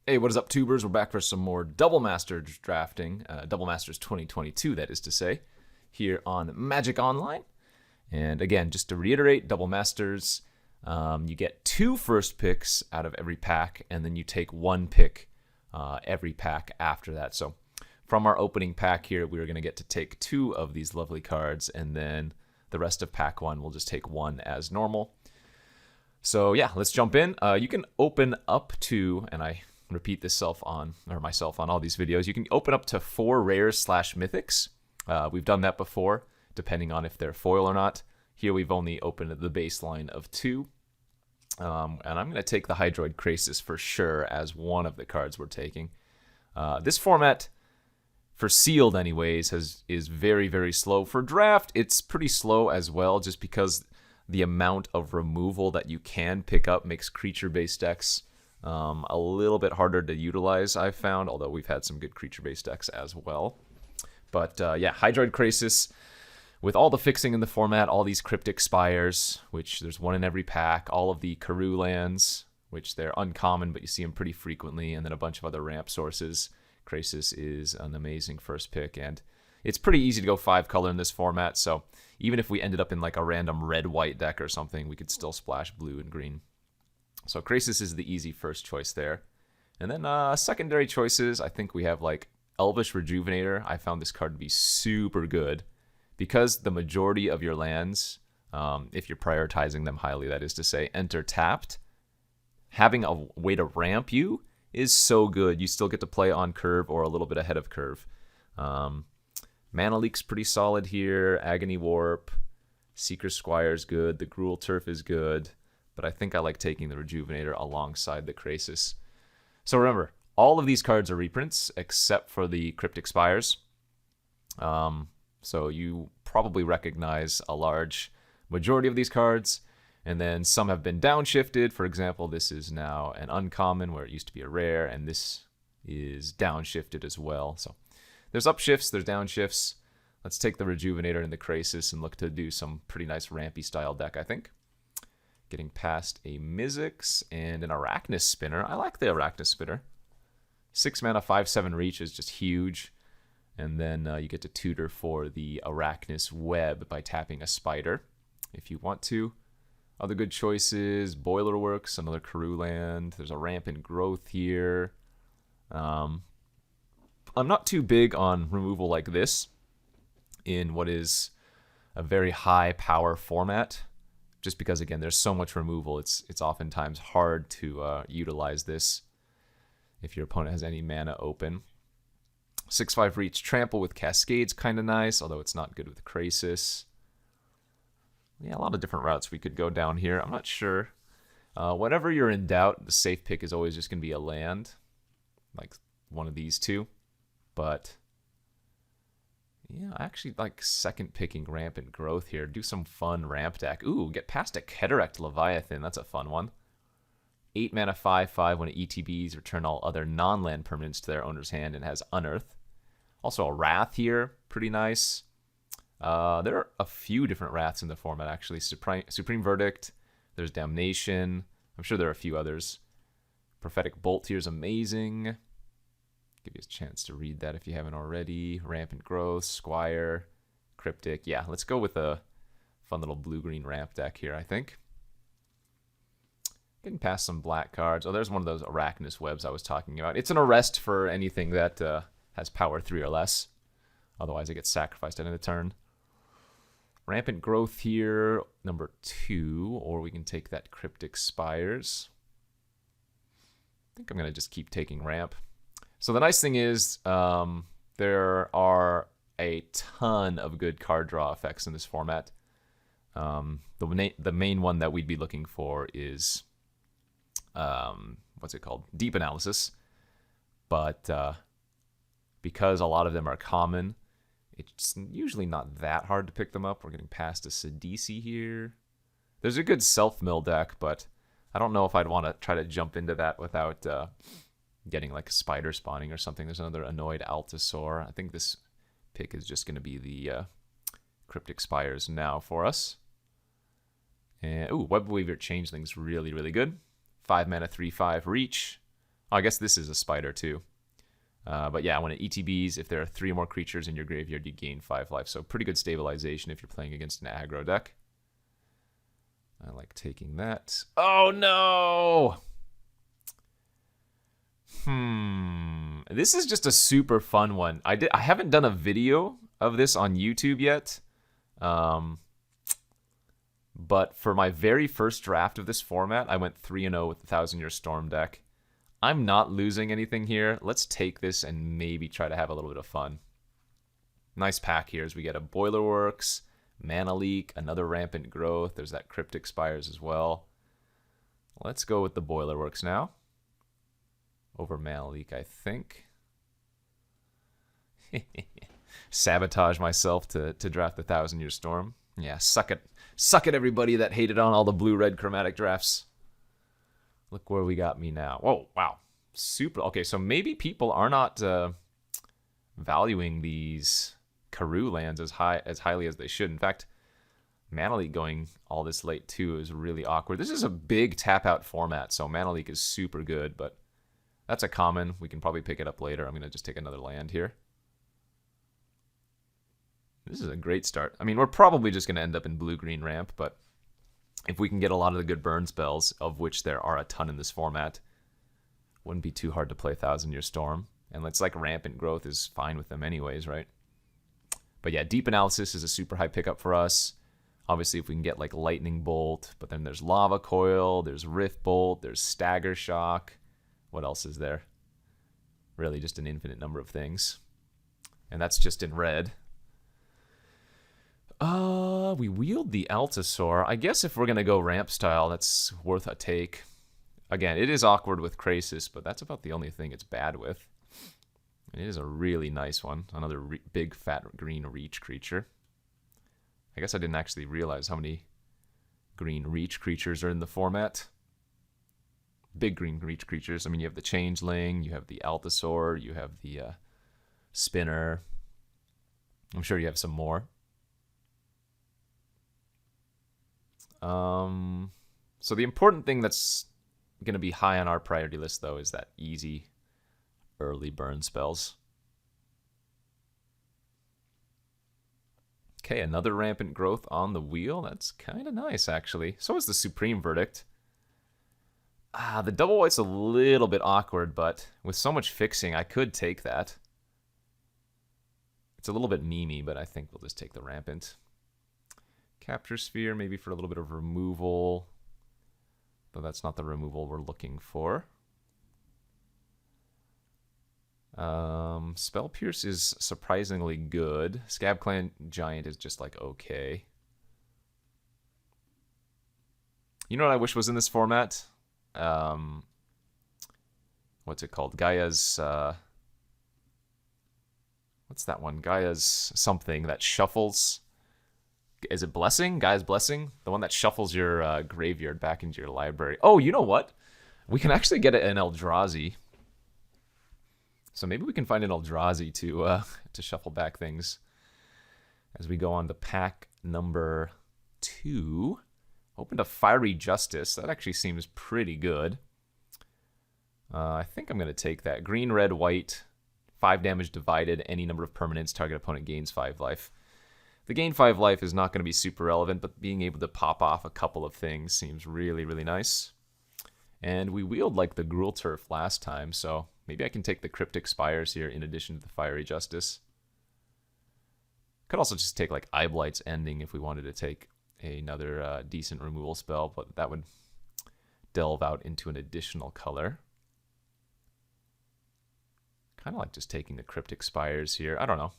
Hey, what is up, tubers? We're back for some more Double Masters drafting, Double Masters 2022, that is to say, here on Magic Online. And again, just to reiterate, Double Masters, you get 2 first picks out of every pack, and then you take 1 pick every pack after that. So from our opening pack here, we're going to get to take 2 of these lovely cards, and then the rest of pack 1, we'll just take 1 as normal. So yeah, let's jump in. You can open up to, and I repeat myself on all these videos, you can open up to 4 rares / mythics. We've done that before, depending on if they're foil or not. Here we've only opened the baseline of 2. And I'm going to take the Hydroid Krasis for sure as one of the cards we're taking. This format, for sealed anyways, is very, very slow. For draft, it's pretty slow as well, just because the amount of removal that you can pick up makes creature-based decks a little bit harder to utilize, I've found, although we've had some good creature-based decks as well. But yeah, Hydroid Krasis, with all the fixing in the format, all these Cryptic Spires, which there's 1 in every pack, all of the Karoo lands, which they're uncommon, but you see them pretty frequently, and then a bunch of other ramp sources. Krasis is an amazing first pick, and it's pretty easy to go 5 color in this format, so even if we ended up in like a random red-white deck or something, we could still splash blue and green. So Krasis is the easy first choice there. And then secondary choices, I think we have like Elvish Rejuvenator. I found this card to be super good because the majority of your lands, if you're prioritizing them highly, that is to say, enter tapped. Having a way to ramp you is so good. You still get to play on curve or a little bit ahead of curve. Mana Leak's pretty solid here. Agony Warp. Seeker Squire is good. The Gruul Turf is good. But I think I like taking the Rejuvenator alongside the Krasis. So remember, all of these cards are reprints except for the Cryptic Spires. So you probably recognize a large majority of these cards. And then some have been downshifted. For example, this is now an uncommon where it used to be a rare. And this is downshifted as well. So there's upshifts, there's downshifts. Let's take the Rejuvenator and the Krasis and look to do some pretty nice rampy style deck, I think. Getting past a Mizzix and an Arachnus Spinner. I like the Arachnus Spinner. 6 mana, 5/7 reach is just huge. And then you get to tutor for the Arachnus Web by tapping a Spider if you want to. Other good choices, Boilerworks, another Karoo land. There's a Rampant Growth here. I'm not too big on removal like this in what is a very high power format. Just because, again, there's so much removal, it's oftentimes hard to utilize this if your opponent has any mana open. 6/5 reach Trample with Cascade's kind of nice, although it's not good with Krasis. Yeah, a lot of different routes we could go down here. I'm not sure. Whenever you're in doubt, the safe pick is always just going to be a land, like one of these 2. But yeah, I actually like second picking Rampant Growth here. Do some fun ramp deck. Ooh, get past a Cataract Leviathan. That's a fun one. 8 mana, 5/5. When it ETBs, return all other non-land permanents to their owner's hand and has Unearth. Also a Wrath here. Pretty nice. There are a few different Wraths in the format, actually. Supreme Verdict. There's Damnation. I'm sure there are a few others. Prophetic Bolt here is amazing. Give you a chance to read that if you haven't already. Rampant Growth, Squire, Cryptic. Yeah, let's go with a fun little blue-green ramp deck here, I think. Getting past some black cards. Oh, there's one of those Arachnus Webs I was talking about. It's an arrest for anything that has power 3 or less. Otherwise, it gets sacrificed at end of turn. Rampant Growth here, number 2. Or we can take that Cryptic Spires. I think I'm going to just keep taking ramp. So the nice thing is there are a ton of good card draw effects in this format. The main one that we'd be looking for is, what's it called? Deep Analysis. But because a lot of them are common, it's usually not that hard to pick them up. We're getting past a Sidisi here. There's a good self-mill deck, but I don't know if I'd want to try to jump into that without getting like a Spider spawning or something. There's another Annoyed Altasaur. I think this pick is just going to be the Cryptic Spires now for us. And ooh, Web Weaver Changeling's really, really good. 5 mana, 3/5 reach. Oh, I guess this is a spider too. But yeah, when it ETBs, if there are 3 more creatures in your graveyard, you gain 5 life. So pretty good stabilization if you're playing against an aggro deck. I like taking that. Oh no! This is just a super fun one. I haven't done a video of this on YouTube yet. But for my very first draft of this format, I went 3-0 with the 1000-Year Storm deck. I'm not losing anything here. Let's take this and maybe try to have a little bit of fun. Nice pack here as we get a Boilerworks, Mana Leak, another Rampant Growth. There's that Cryptic Spires as well. Let's go with the Boilerworks now. Over Mana Leak, I think. Sabotage myself to draft the 1000-Year Storm. Yeah, suck it. Suck it, everybody that hated on all the blue-red chromatic drafts. Look where we got me now. Whoa, wow. Super. Okay, so maybe people are not valuing these Karoo lands as highly as they should. In fact, Mana Leak going all this late too is really awkward. This is a big tap-out format, so Mana Leak is super good, but that's a common. We can probably pick it up later. I'm going to just take another land here. This is a great start. I mean, we're probably just going to end up in blue-green ramp, but if we can get a lot of the good burn spells, of which there are a ton in this format, wouldn't be too hard to play 1000-Year Storm. And it's like Rampant Growth is fine with them anyways, right? But yeah, Deep Analysis is a super high pickup for us. Obviously, if we can get like Lightning Bolt, but then there's Lava Coil, there's Rift Bolt, there's Stagger Shock. What else is there? Really just an infinite number of things. And that's just in red. We wield the Altasaur. I guess if we're going to go ramp style, that's worth a take. Again, it is awkward with Krasis, but that's about the only thing it's bad with. It is a really nice one. Another big, fat green reach creature. I guess I didn't actually realize how many green reach creatures are in the format. Big green reach creatures. I mean, you have the Changeling, you have the Altasaur, you have the Spinner. I'm sure you have some more. So the important thing that's going to be high on our priority list, though, is that easy early burn spells. Okay, another Rampant Growth on the wheel. That's kind of nice, actually. So is the Supreme Verdict. The double white's a little bit awkward, but with so much fixing, I could take that. It's a little bit memey, but I think we'll just take the Rampant. Capture Sphere, maybe for a little bit of removal. Though that's not the removal we're looking for. Spell Pierce is surprisingly good. Scab Clan Giant is just like okay. You know what I wish was in this format? What's it called? Gaia's... what's that one? Gaia's something that shuffles... Is it Blessing? Gaia's Blessing? The one that shuffles your graveyard back into your library. Oh, you know what? We can actually get an Eldrazi. So maybe we can find an Eldrazi to shuffle back things. As we go on to pack number 2. Opened a Fiery Justice. That actually seems pretty good. I think I'm going to take that. Green, red, white. 5 damage divided. Any number of permanents. Target opponent gains 5 life. The gain 5 life is not going to be super relevant, but being able to pop off a couple of things seems really, really nice. And we wield like the Gruul Turf last time, so maybe I can take the Cryptic Spires here in addition to the Fiery Justice. Could also just take like Eyeblight's Ending if we wanted to take another decent removal spell, but that would delve out into an additional color. Kind of like just taking the Cryptic Spires here. I don't know.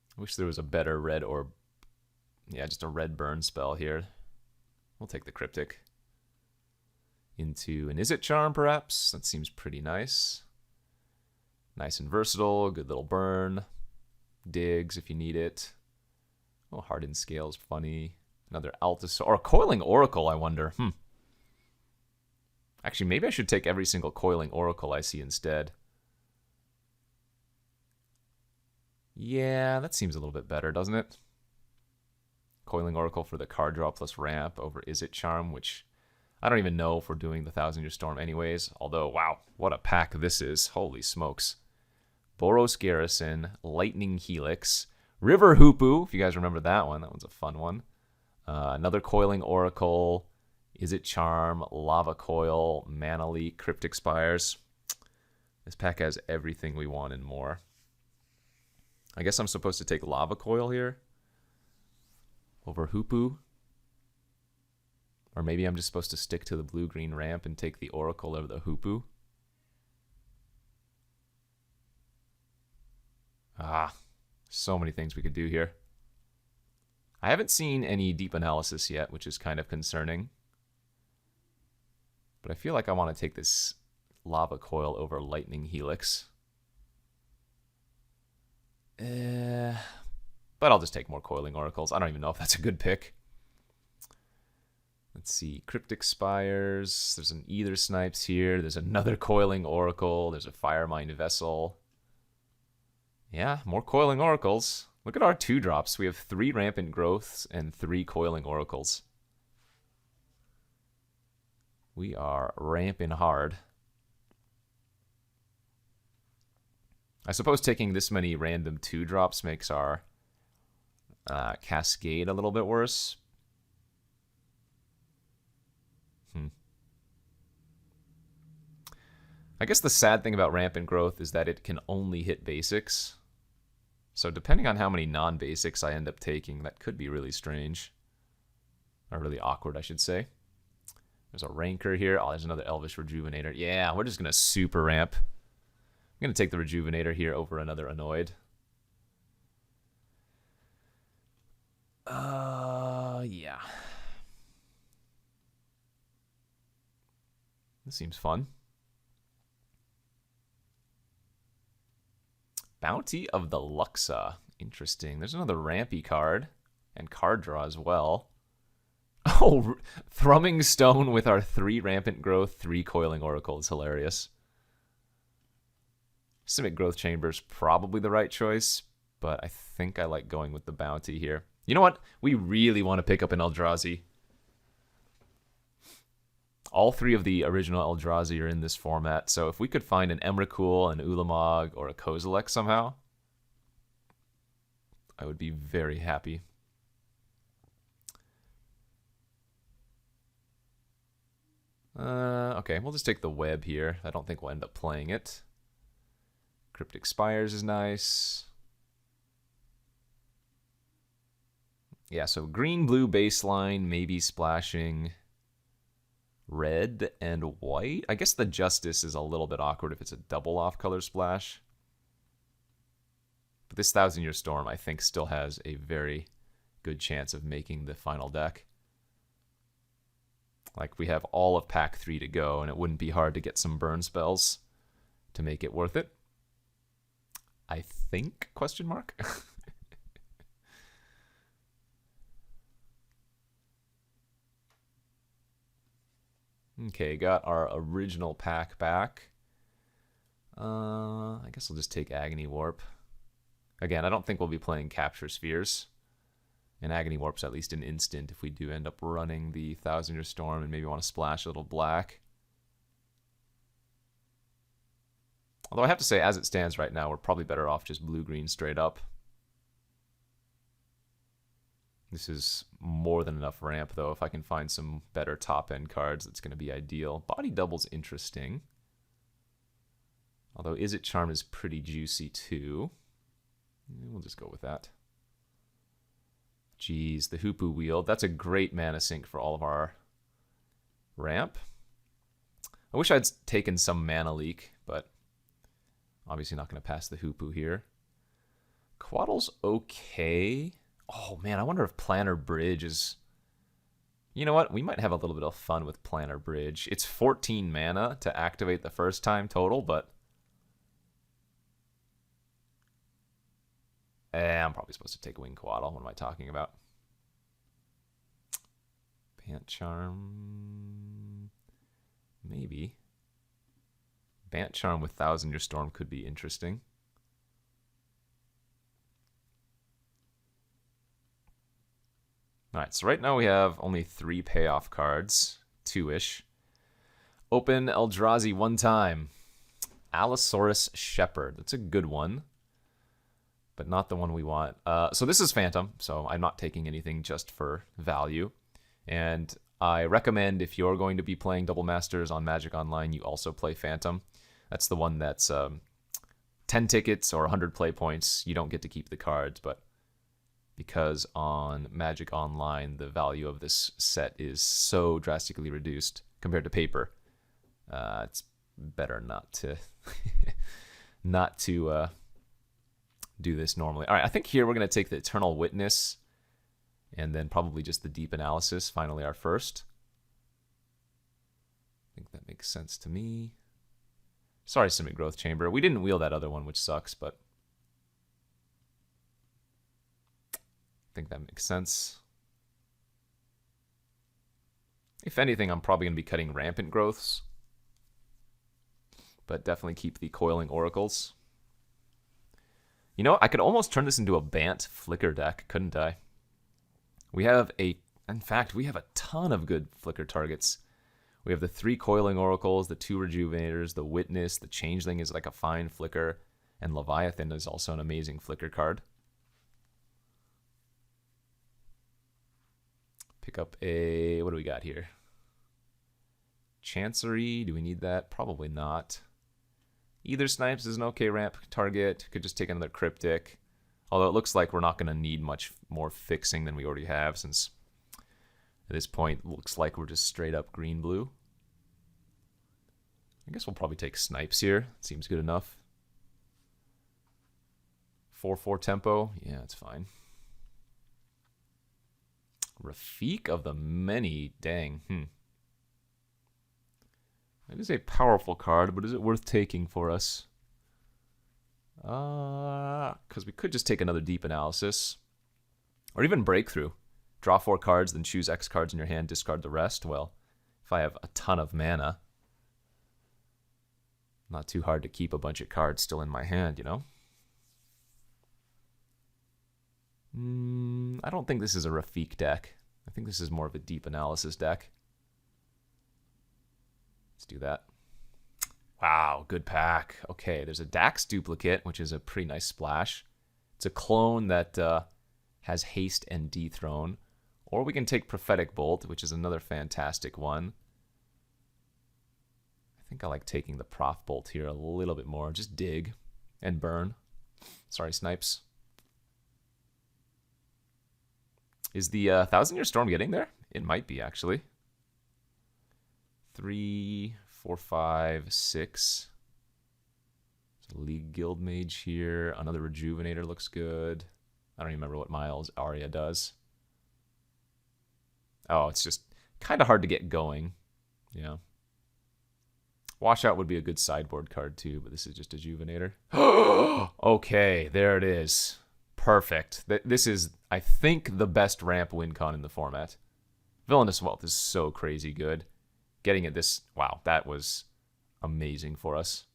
I wish there was a better red or... Yeah, just a red burn spell here. We'll take the Cryptic. Into an Izzet Charm, perhaps? That seems pretty nice. Nice and versatile. Good little burn. Digs if you need it. Oh, Hardened Scale's funny. Another Altasaur. Or a Coiling Oracle, I wonder. Actually, maybe I should take every single Coiling Oracle I see instead. Yeah, that seems a little bit better, doesn't it? Coiling Oracle for the card draw plus ramp over Izzet Charm, which I don't even know if we're doing the 1,000-Year Storm anyways. Although, wow, what a pack this is. Holy smokes. Boros Garrison, Lightning Helix, River Hoopu, if you guys remember that one. That one's a fun one. Another Coiling Oracle, Is It Charm, Lava Coil, Mana Leak, Cryptic Spires. This pack has everything we want and more. I guess I'm supposed to take Lava Coil here over Hoopu. Or maybe I'm just supposed to stick to the blue-green ramp and take the Oracle over the Hoopu. So many things we could do here. I haven't seen any deep analysis yet, which is kind of concerning. But I feel like I want to take this Lava Coil over Lightning Helix. But I'll just take more Coiling Oracles. I don't even know if that's a good pick. Let's see. Cryptic Spires. There's an Either Snipes here. There's another Coiling Oracle. There's a Firemind Vessel. Yeah, more Coiling Oracles. Look at our 2-drops. We have 3 Rampant Growths and 3 Coiling Oracles. We are ramping hard. I suppose taking this many random 2-drops makes our Cascade a little bit worse. I guess the sad thing about Rampant Growth is that it can only hit basics. So depending on how many non-basics I end up taking, that could be really strange. Or really awkward, I should say. There's a Ranker here. Oh, there's another Elvish Rejuvenator. Yeah, we're just going to super ramp. I'm going to take the Rejuvenator here over another Annoyed. Yeah. This seems fun. Bounty of the Luxa. Interesting. There's another Rampy card. And card draw as well. Oh, Thrumming Stone with our 3 Rampant Growth, 3 Coiling Oracle is hilarious. Simic Growth Chamber's probably the right choice, but I think I like going with the Bounty here. You know what? We really want to pick up an Eldrazi. All 3 of the original Eldrazi are in this format, so if we could find an Emrakul, an Ulamog, or a Kozilek somehow, I would be very happy. Okay, we'll just take the Web here. I don't think we'll end up playing it. Cryptic Spires is nice. Yeah, so green-blue baseline, maybe splashing red and white. I guess the Justice is a little bit awkward if it's a double off-color splash. But this 1,000-Year Storm, I think, still has a very good chance of making the final deck. Like, we have all of pack 3 to go, and it wouldn't be hard to get some burn spells to make it worth it. I think, question mark? Okay, got our original pack back. I guess I'll just take Agony Warp. Again, I don't think we'll be playing Capture Spheres. And Agony Warp's at least an instant if we do end up running the 1,000-Year Storm and maybe want to splash a little black. Although I have to say, as it stands right now, we're probably better off just blue-green straight up. This is more than enough ramp, though. If I can find some better top-end cards, that's going to be ideal. Body Double's interesting. Although Is It Charm is pretty juicy, too. We'll just go with that. Geez, the Hoopu Wheel. That's a great mana sink for all of our ramp. I wish I'd taken some Mana Leak, but obviously not going to pass the Hoopu here. Quaddle's okay. Oh, man, I wonder if Planner Bridge is... You know what? We might have a little bit of fun with Planner Bridge. It's 14 mana to activate the first time total, but... I'm probably supposed to take Wing Quaddle. What am I talking about? Bant Charm... Maybe. Bant Charm with 1,000-Year Storm could be interesting. Alright, so right now we have only 3 payoff cards. 2-ish. Open Eldrazi one time. Allosaurus Shepherd. That's a good one, but not the one we want. So this is Phantom, so I'm not taking anything just for value. And I recommend if you're going to be playing Double Masters on Magic Online, you also play Phantom. That's the one that's 10 tickets or 100 play points. You don't get to keep the cards, but because on Magic Online, the value of this set is so drastically reduced compared to paper, it's better not to do this normally. All right, I think here we're going to take the Eternal Witness and then probably just the Deep Analysis, finally our first. I think that makes sense to me. Sorry, Simic Growth Chamber. We didn't wheel that other one, which sucks, but I think that makes sense. If anything, I'm probably going to be cutting Rampant Growths, but definitely keep the Coiling Oracles. You know, I could almost turn this into a Bant Flicker deck, couldn't I? In fact, we have a ton of good Flicker targets. We have the 3 Coiling Oracles, the 2 Rejuvenators, the Witness, the Changeling is like a fine Flicker, and Leviathan is also an amazing Flicker card. Pick up a, what do we got here? Chancery, do we need that? Probably not. Either Snipes is an okay ramp target. Could just take another Cryptic. Although it looks like we're not going to need much more fixing than we already have, since at this point it looks like we're just straight up green-blue. I guess we'll probably take Snipes here. Seems good enough. 4/4 tempo. Yeah, it's fine. Rafik of the Many. Dang. That is a powerful card, but is it worth taking for us? Because we could just take another Deep Analysis. Or even Breakthrough. Draw 4 cards, then choose X cards in your hand, discard the rest. Well, if I have a ton of mana, not too hard to keep a bunch of cards still in my hand, you know? I don't think this is a Rafik deck. I think this is more of a Deep Analysis deck. Let's do that. Wow, good pack. Okay, there's a Dax duplicate, which is a pretty nice splash. It's a clone that has haste and dethrone. Or we can take Prophetic Bolt, which is another fantastic one. I think I like taking the Prof Bolt here a little bit more. Just dig and burn. Sorry, Snipes. Is the 1,000-Year Storm getting there? It might be, actually. 3, 4, 5, 6. There's a League Guild Mage here. Another Rejuvenator looks good. I don't even remember what Miles Aria does. Oh, it's just kind of hard to get going. Yeah. Washout would be a good sideboard card too, but this is just a Juvenator. Okay, there it is. Perfect. This is, I think, the best ramp win con in the format. Villainous Wealth is so crazy good. Getting it this, wow, that was amazing for us.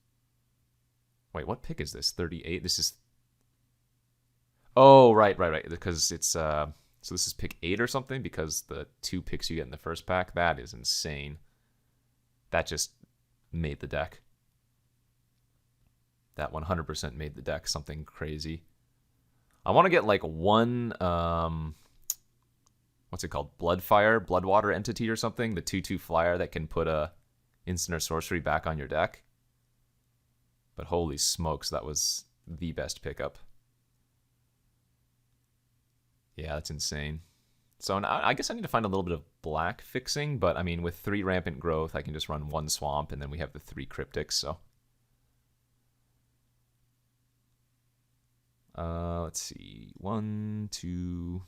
Wait, what pick is this? 38? This is, oh, right. Because it's, so this is pick 8 or something, because the 2 picks you get in the first pack, that is insane. That just made the deck. That 100% made the deck something crazy. I want to get like one, what's it called? Bloodwater entity or something. The 2/2 flyer that can put a instant or sorcery back on your deck. But holy smokes, that was the best pickup. Yeah, that's insane. So I guess I need to find a little bit of black fixing, but I mean, with 3 Rampant Growth, I can just run 1 Swamp, and then we have the 3 Cryptics, so. Let's see. 1, 2,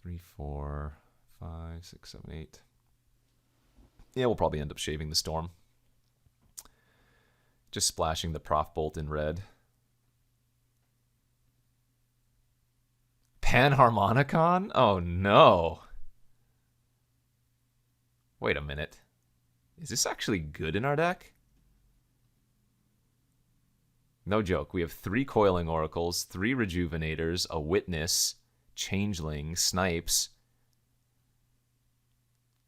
3, 4, 5, 6, 7, 8. Yeah, we'll probably end up shaving the Storm. Just splashing the Prof Bolt in red. Panharmonicon? Oh no. Wait a minute. Is this actually good in our deck? No joke. We have 3 Coiling Oracles, 3 Rejuvenators, a Witness, Changeling, Snipes.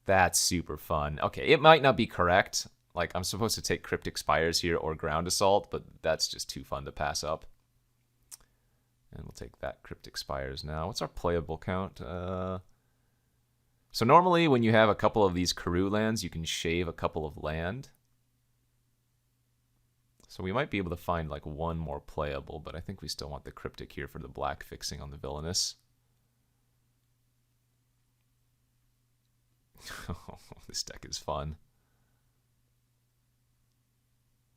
That's super fun. Okay, it might not be correct. Like, I'm supposed to take Cryptic Spires here or Ground Assault, but that's just too fun to pass up. And we'll take that Cryptic Spires now. What's our playable count? So normally when you have a couple of these Karoo lands, you can shave a couple of land. So we might be able to find like one more playable, but I think we still want the Cryptic here for the black fixing on the Villainous. This deck is fun.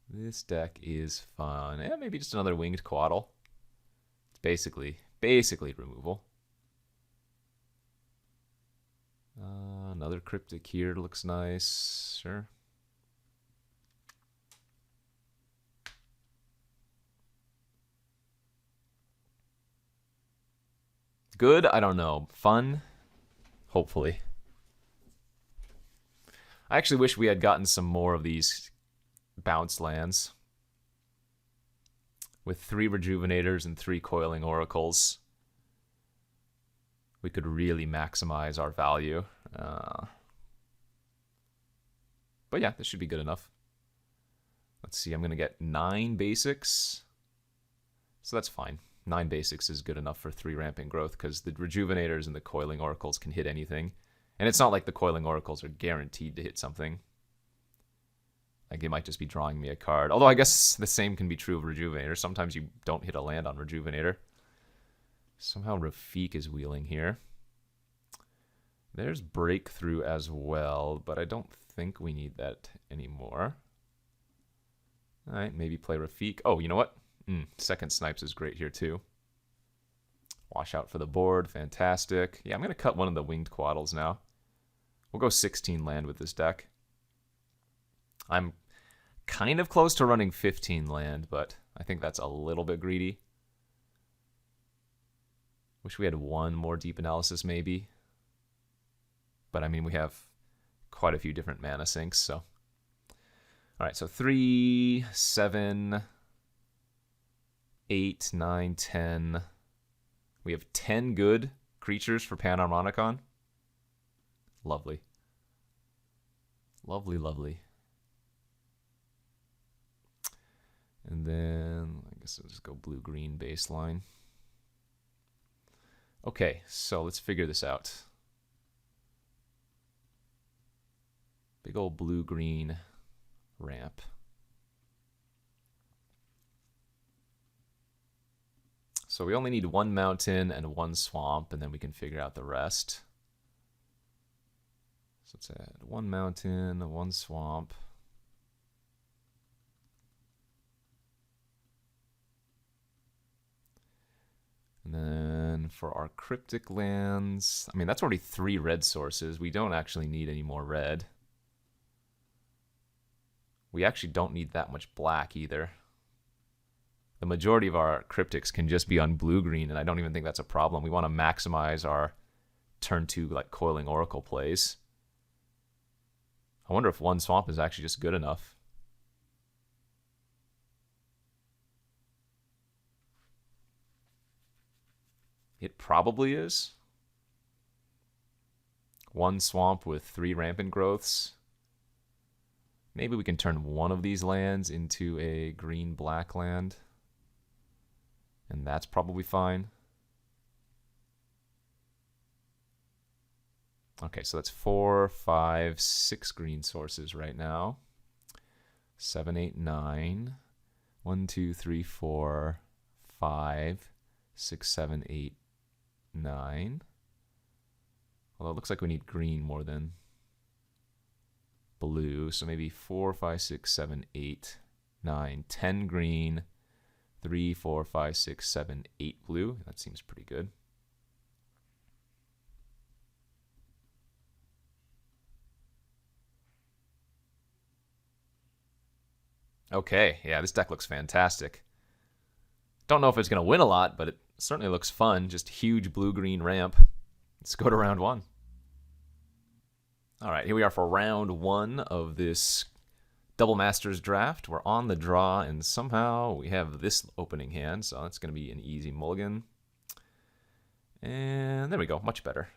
This deck is fun. Yeah, maybe just another Winged Quaddle. It's basically removal. Another Cryptic here looks nice. Sure. Good? I don't know. Fun? Hopefully. I actually wish we had gotten some more of these bounce lands. With 3 Rejuvenators and 3 Coiling Oracles, we could really maximize our value. But yeah, this should be good enough. Let's see, I'm going to get 9 basics. So that's fine. 9 basics is good enough for 3 Rampant Growth because the Rejuvenators and the Coiling Oracles can hit anything. And it's not like the Coiling Oracles are guaranteed to hit something. Like, they might just be drawing me a card. Although I guess the same can be true of Rejuvenator. Sometimes you don't hit a land on Rejuvenator. Somehow Rafik is wheeling here. There's Breakthrough as well, but I don't think we need that anymore. All right, maybe play Rafik. Oh, you know what? Second Snipes is great here too. Wash out for the board. Fantastic. Yeah, I'm going to cut one of the Winged Quaddles now. We'll go 16 land with this deck. I'm kind of close to running 15 land, but I think that's a little bit greedy. Wish we had one more Deep Analysis maybe. But I mean, we have quite a few different mana sinks, so. Alright, so 3, 7, 8, 9, 10. We have 10 good creatures for Panharmonicon. Lovely. Lovely, lovely. And then, I guess I'll just go blue-green baseline. Okay, so let's figure this out. Big old blue-green ramp. So we only need 1 mountain and 1 swamp, and then we can figure out the rest. So let's add 1 mountain, 1 swamp. And then for our cryptic lands, I mean, that's already 3 red sources. We don't actually need any more red. We actually don't need that much black either. The majority of our cryptics can just be on blue-green, and I don't even think that's a problem. We want to maximize our turn 2 like Coiling Oracle plays. I wonder if 1 swamp is actually just good enough. It probably is. 1 swamp with 3 rampant growths. Maybe we can turn one of these lands into a green-black land. And that's probably fine. Okay, so that's 4, 5, 6 green sources right now. 7, 8, 9. 1, 2, 3, 4, 5, 6, 7, 8, 9. Although it looks like we need green more than blue. So maybe 4, 5, 6, 7, 8, 9, 10 green, 3, 4, 5, 6, 7, 8 blue. That seems pretty good. Okay, yeah, this deck looks fantastic. Don't know if it's going to win a lot, but it certainly looks fun. Just huge blue-green ramp. Let's go to round 1. All right, here we are for round 1 of this Double Masters draft. We're on the draw, and somehow we have this opening hand, so that's going to be an easy mulligan. And there we go, much better.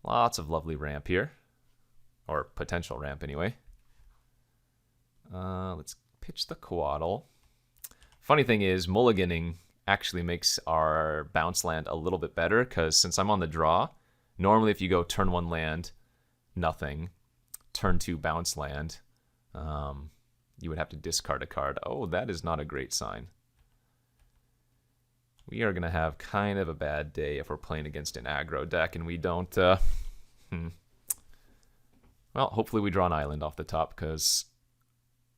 Lots of lovely ramp here. or potential ramp anyway. Let's pitch the Coatl. Funny thing is, mulliganing actually makes our bounce land a little bit better, because since I'm on the draw, normally if you go turn 1 land, nothing, turn 2 bounce land, you would have to discard a card. Oh, that is not a great sign. We are going to have kind of a bad day if we're playing against an aggro deck and we don't... Well, hopefully we draw an island off the top, because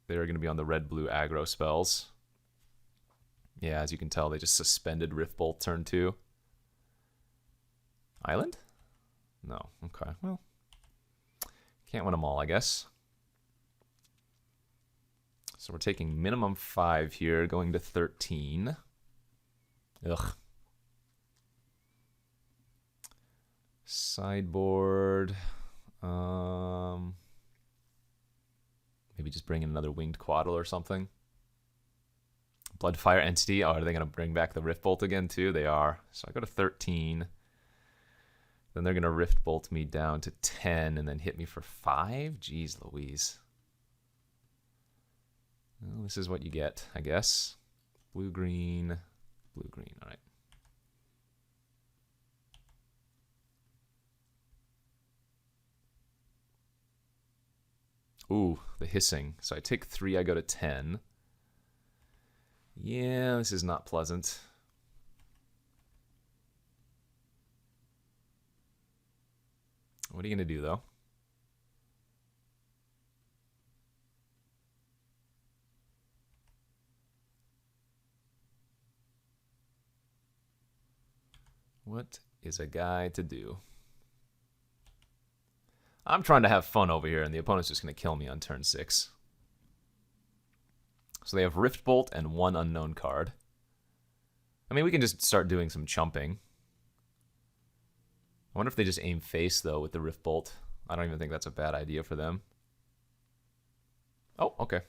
they're going to be on the red-blue aggro spells. Yeah, as you can tell, they just suspended Rift Bolt turn 2. Island? No. Okay, well. Can't win them all, I guess. So we're taking minimum 5 here, going to 13. Ugh. Sideboard. Maybe just bring in another winged Coatl or something. Bloodfire Entity. Oh, are they going to bring back the Rift Bolt again too? They are. So I go to 13. Then they're going to Rift Bolt me down to 10 and then hit me for 5? Jeez Louise. Well, this is what you get, I guess. Blue-green. Blue-green. All right. Ooh, the hissing. So I take 3, I go to 10. Yeah, this is not pleasant. What are you going to do, though? What is a guy to do? I'm trying to have fun over here, and the opponent's just going to kill me on turn 6. So they have Rift Bolt and 1 unknown card. I mean, we can just start doing some chumping. I wonder if they just aim face, though, with the Rift Bolt. I don't even think that's a bad idea for them. Oh, okay.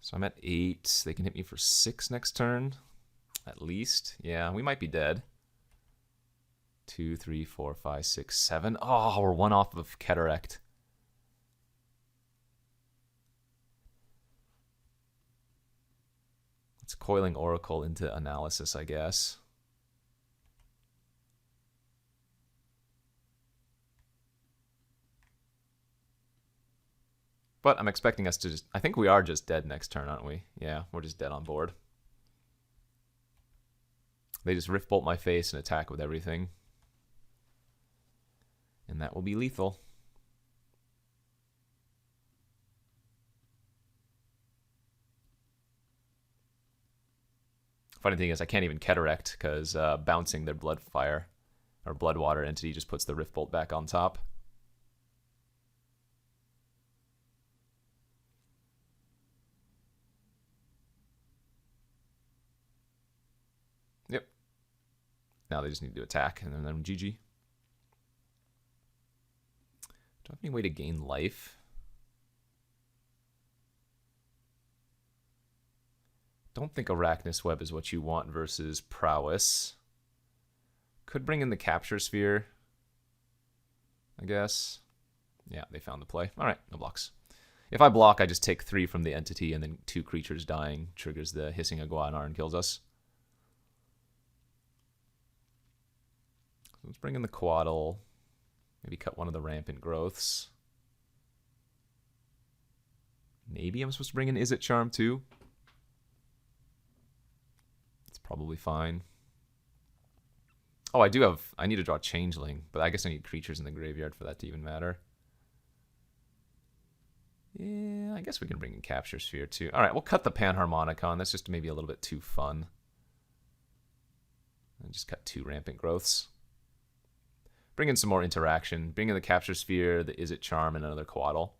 So I'm at 8. They can hit me for 6 next turn, at least. Yeah, we might be dead. 2, 3, 4, 5, 6, 7. Oh, we're 1 off of Cataract. It's Coiling Oracle into analysis, I guess. But I'm expecting us to just... I think we are just dead next turn, aren't we? Yeah, we're just dead on board. They just Rift Bolt my face and attack with everything. And that will be lethal. Funny thing is, I can't even Cataract because bouncing their Bloodfire or Bloodwater entity just puts the Rift Bolt back on top. Yep. Now they just need to attack, and then GG. Do I have any way to gain life? Don't think Arachnus Web is what you want versus Prowess. Could bring in the Capture Sphere, I guess. Yeah, they found the play. All right, no blocks. If I block, I just take 3 from the entity, and then 2 creatures dying triggers the Hissing Iguana and kills us. Let's bring in the Coatl. Maybe cut one of the Rampant Growths. Maybe I'm supposed to bring in Is It Charm too? It's probably fine. Oh, I need to draw Changeling, but I guess I need creatures in the graveyard for that to even matter. Yeah, I guess we can bring in Capture Sphere too. All right, we'll cut the Panharmonicon. That's just maybe a little bit too fun. And just cut 2 Rampant Growths. Bring in some more interaction. Bring in the Capture Sphere, the Is It Charm, and another Coatl.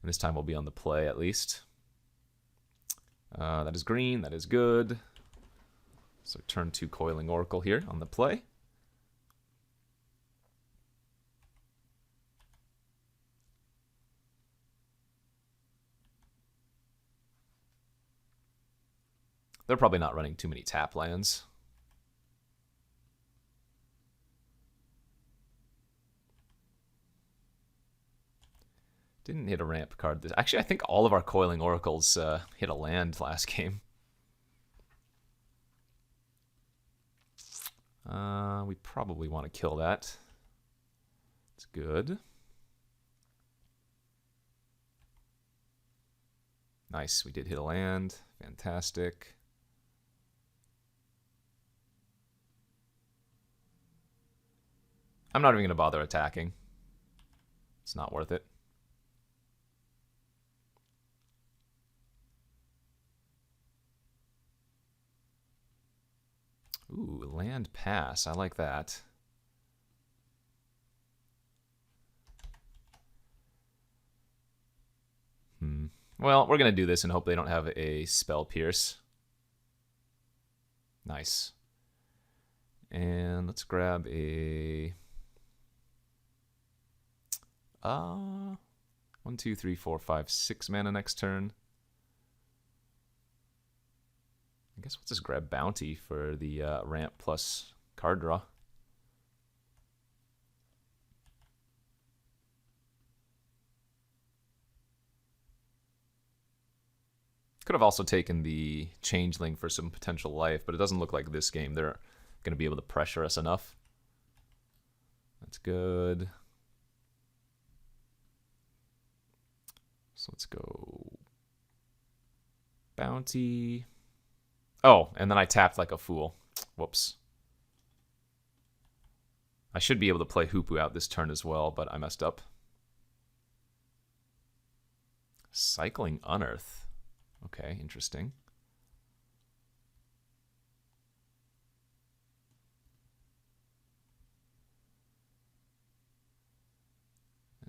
And this time we'll be on the play at least. That is green. That is good. So turn 2 Coiling Oracle here on the play. They're probably not running too many tap lands. Didn't hit a ramp card. Actually, I think all of our Coiling Oracles hit a land last game. We probably want to kill that. It's good. Nice, we did hit a land. Fantastic. I'm not even going to bother attacking. It's not worth it. Ooh, land pass. I like that. Well, we're going to do this and hope they don't have a Spell Pierce. Nice. And let's grab a... 1, 2, 3, 4, 5, 6 mana next turn. I guess we'll just grab Bounty for the ramp plus card draw. Could have also taken the Changeling for some potential life, but it doesn't look like this game they're going to be able to pressure us enough. That's good. So let's go Bounty. Oh, and then I tapped like a fool. Whoops. I should be able to play Hoopu out this turn as well, but I messed up. Cycling Unearth. Okay, interesting.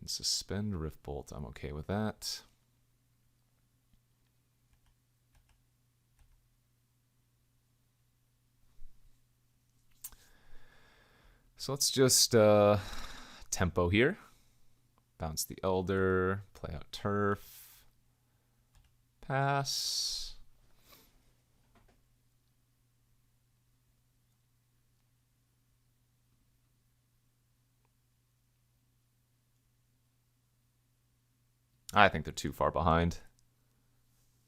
And Suspend Riftbolt. I'm okay with that. So let's just tempo here. Bounce the Elder, play out Turf. Pass. I think they're too far behind.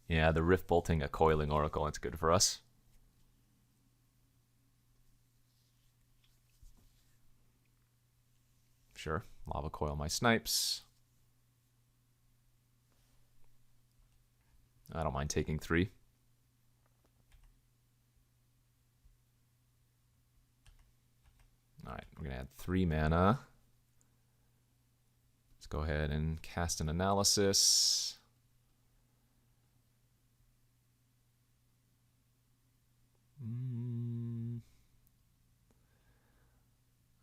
Yeah, the Rift Bolting a Coiling Oracle, that's good for us. Sure, Lava Coil my Snipes. I don't mind taking 3. All right, we're going to add 3 mana. Let's go ahead and cast an Analysis.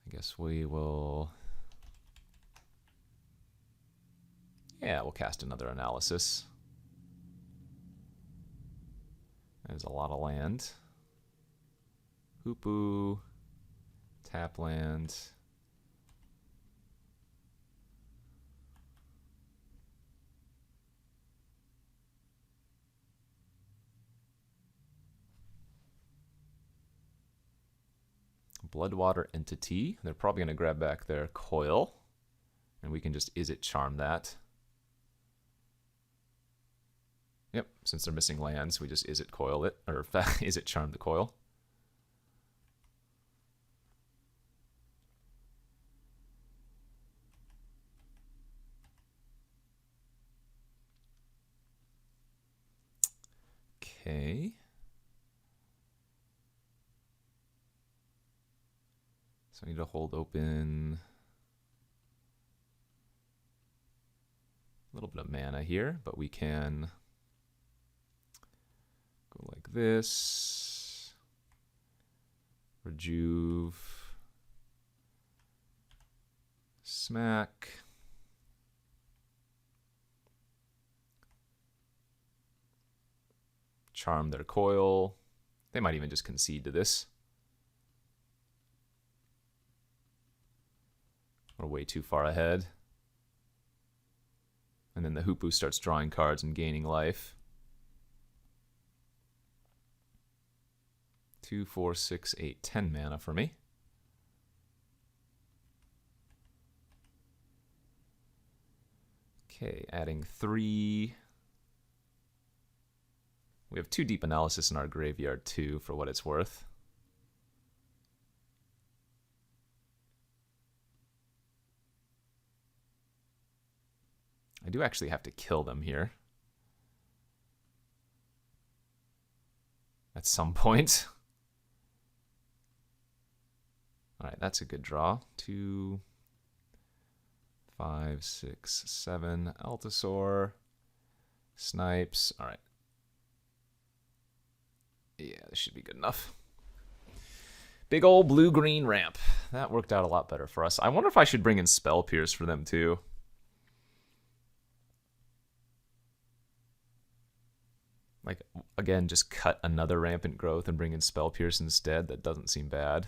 I guess we will... Yeah, we'll cast another Analysis. There's a lot of land. Hoopu, tap land. Bloodwater Entity. They're probably going to grab back their Coil, and we can just Izzet Charm that. Yep, since they're missing lands, we just Izzet Coil it, or Izzet Charm the Coil. Okay. So I need to hold open a little bit of mana here, but we can go like this. Rejuve. Smack. Charm their Coil. They might even just concede to this. We're way too far ahead. And then the Hoopu starts drawing cards and gaining life. 2, 4, 6, 8, 10 mana for me. Okay, adding 3. We have 2 deep analysis in our graveyard too, for what it's worth. I do actually have to kill them here. At some point. Alright, that's a good draw. 2, 5, 6, 7. Altasaur. Snipes. Alright. Yeah, this should be good enough. Big old blue-green ramp. That worked out a lot better for us. I wonder if I should bring in Spell Pierce for them too. Like, again, just cut another Rampant Growth and bring in Spell Pierce instead. That doesn't seem bad.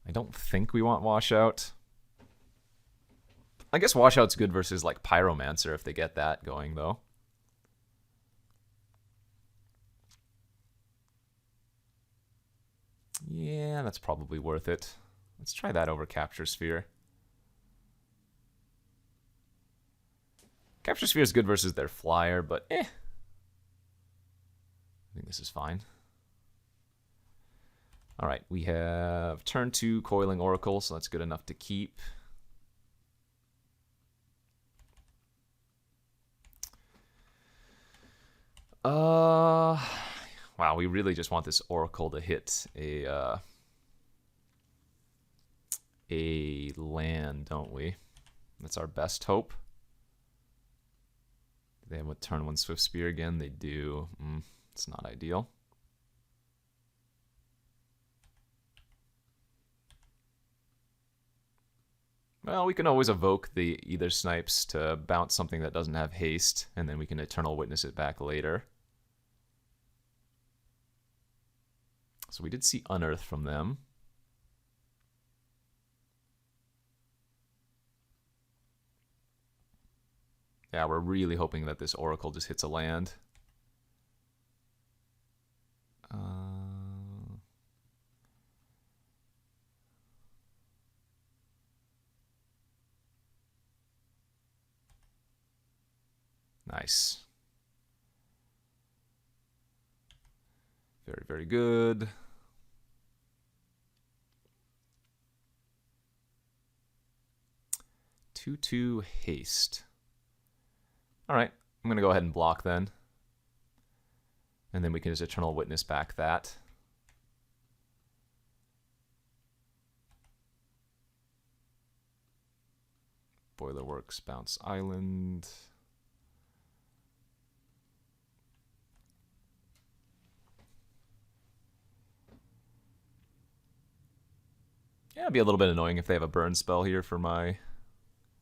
I don't think we want Washout. I guess Washout's good versus, like, Pyromancer if they get that going, though. Yeah, that's probably worth it. Let's try that over Capture Sphere. Capture Sphere is good versus their flyer, but I think this is fine. Alright, we have turn 2 Coiling Oracle, so that's good enough to keep. Wow, we really just want this Oracle to hit a land, don't we? That's our best hope. They have a turn 1 Swift Spear again. They do. It's not ideal. Well, we can always evoke the Either Snipes to bounce something that doesn't have haste, and then we can Eternal Witness it back later. So we did see Unearth from them. Yeah, we're really hoping that this Oracle just hits a land. Nice. Very, very good. Two haste. All right, I'm going to go ahead and block then. And then we can just Eternal Witness back that. Boilerworks, Bounce Island. Yeah, it'd be a little bit annoying if they have a burn spell here for my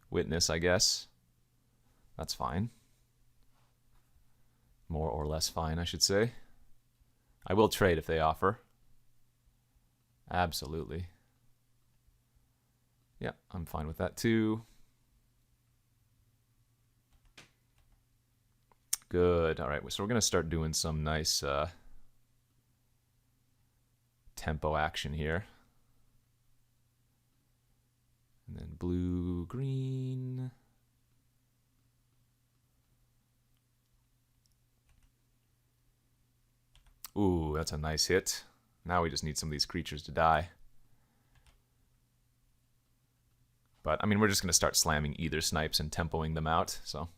Witness, I guess. That's fine. More or less fine, I should say. I will trade if they offer. Absolutely. Yeah, I'm fine with that too. Good. All right, so we're going to start doing some nice tempo action here. And then blue, green. Ooh, that's a nice hit. Now we just need some of these creatures to die. But, I mean, we're just going to start slamming Either Snipes and tempoing them out, so.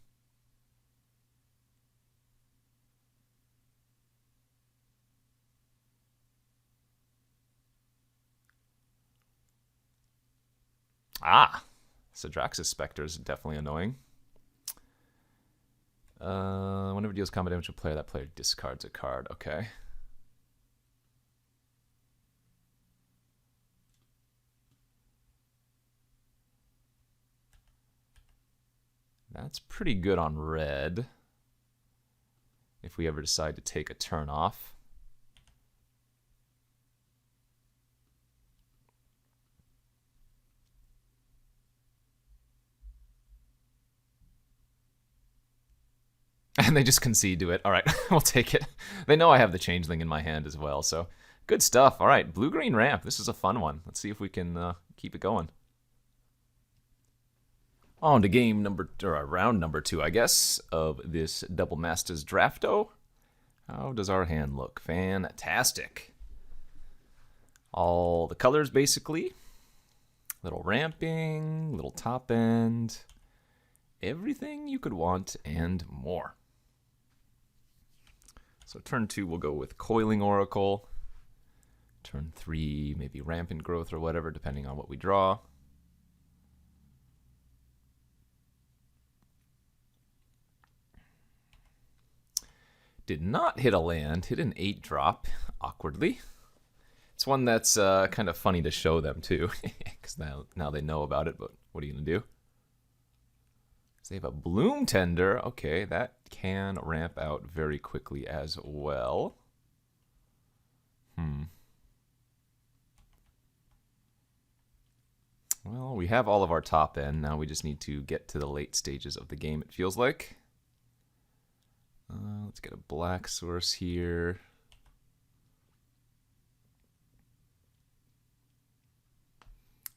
Ah! Sidrax's Spectre is definitely annoying. Whenever it deals combat damage to a player, that player discards a card. Okay. That's pretty good on red. If we ever decide to take a turn off. And they just concede to it. All right, we'll take it. They know I have the Changeling in my hand as well, so good stuff. All right, blue-green ramp. This is a fun one. Let's see if we can keep it going. On to game number, or round number 2, I guess, of this Double Masters Drafto. How does our hand look? Fantastic. All the colors, basically. Little ramping, little top end. Everything you could want and more. So turn 2, we'll go with Coiling Oracle. Turn 3, maybe Rampant Growth or whatever, depending on what we draw. Did not hit a land, hit an 8-drop, awkwardly. It's one that's kind of funny to show them, too, because now they know about it, but what are you going to do? So they have a Bloom Tender. Okay, that can ramp out very quickly as well. Well, we have all of our top end. Now we just need to get to the late stages of the game, it feels like. Let's get a black source here.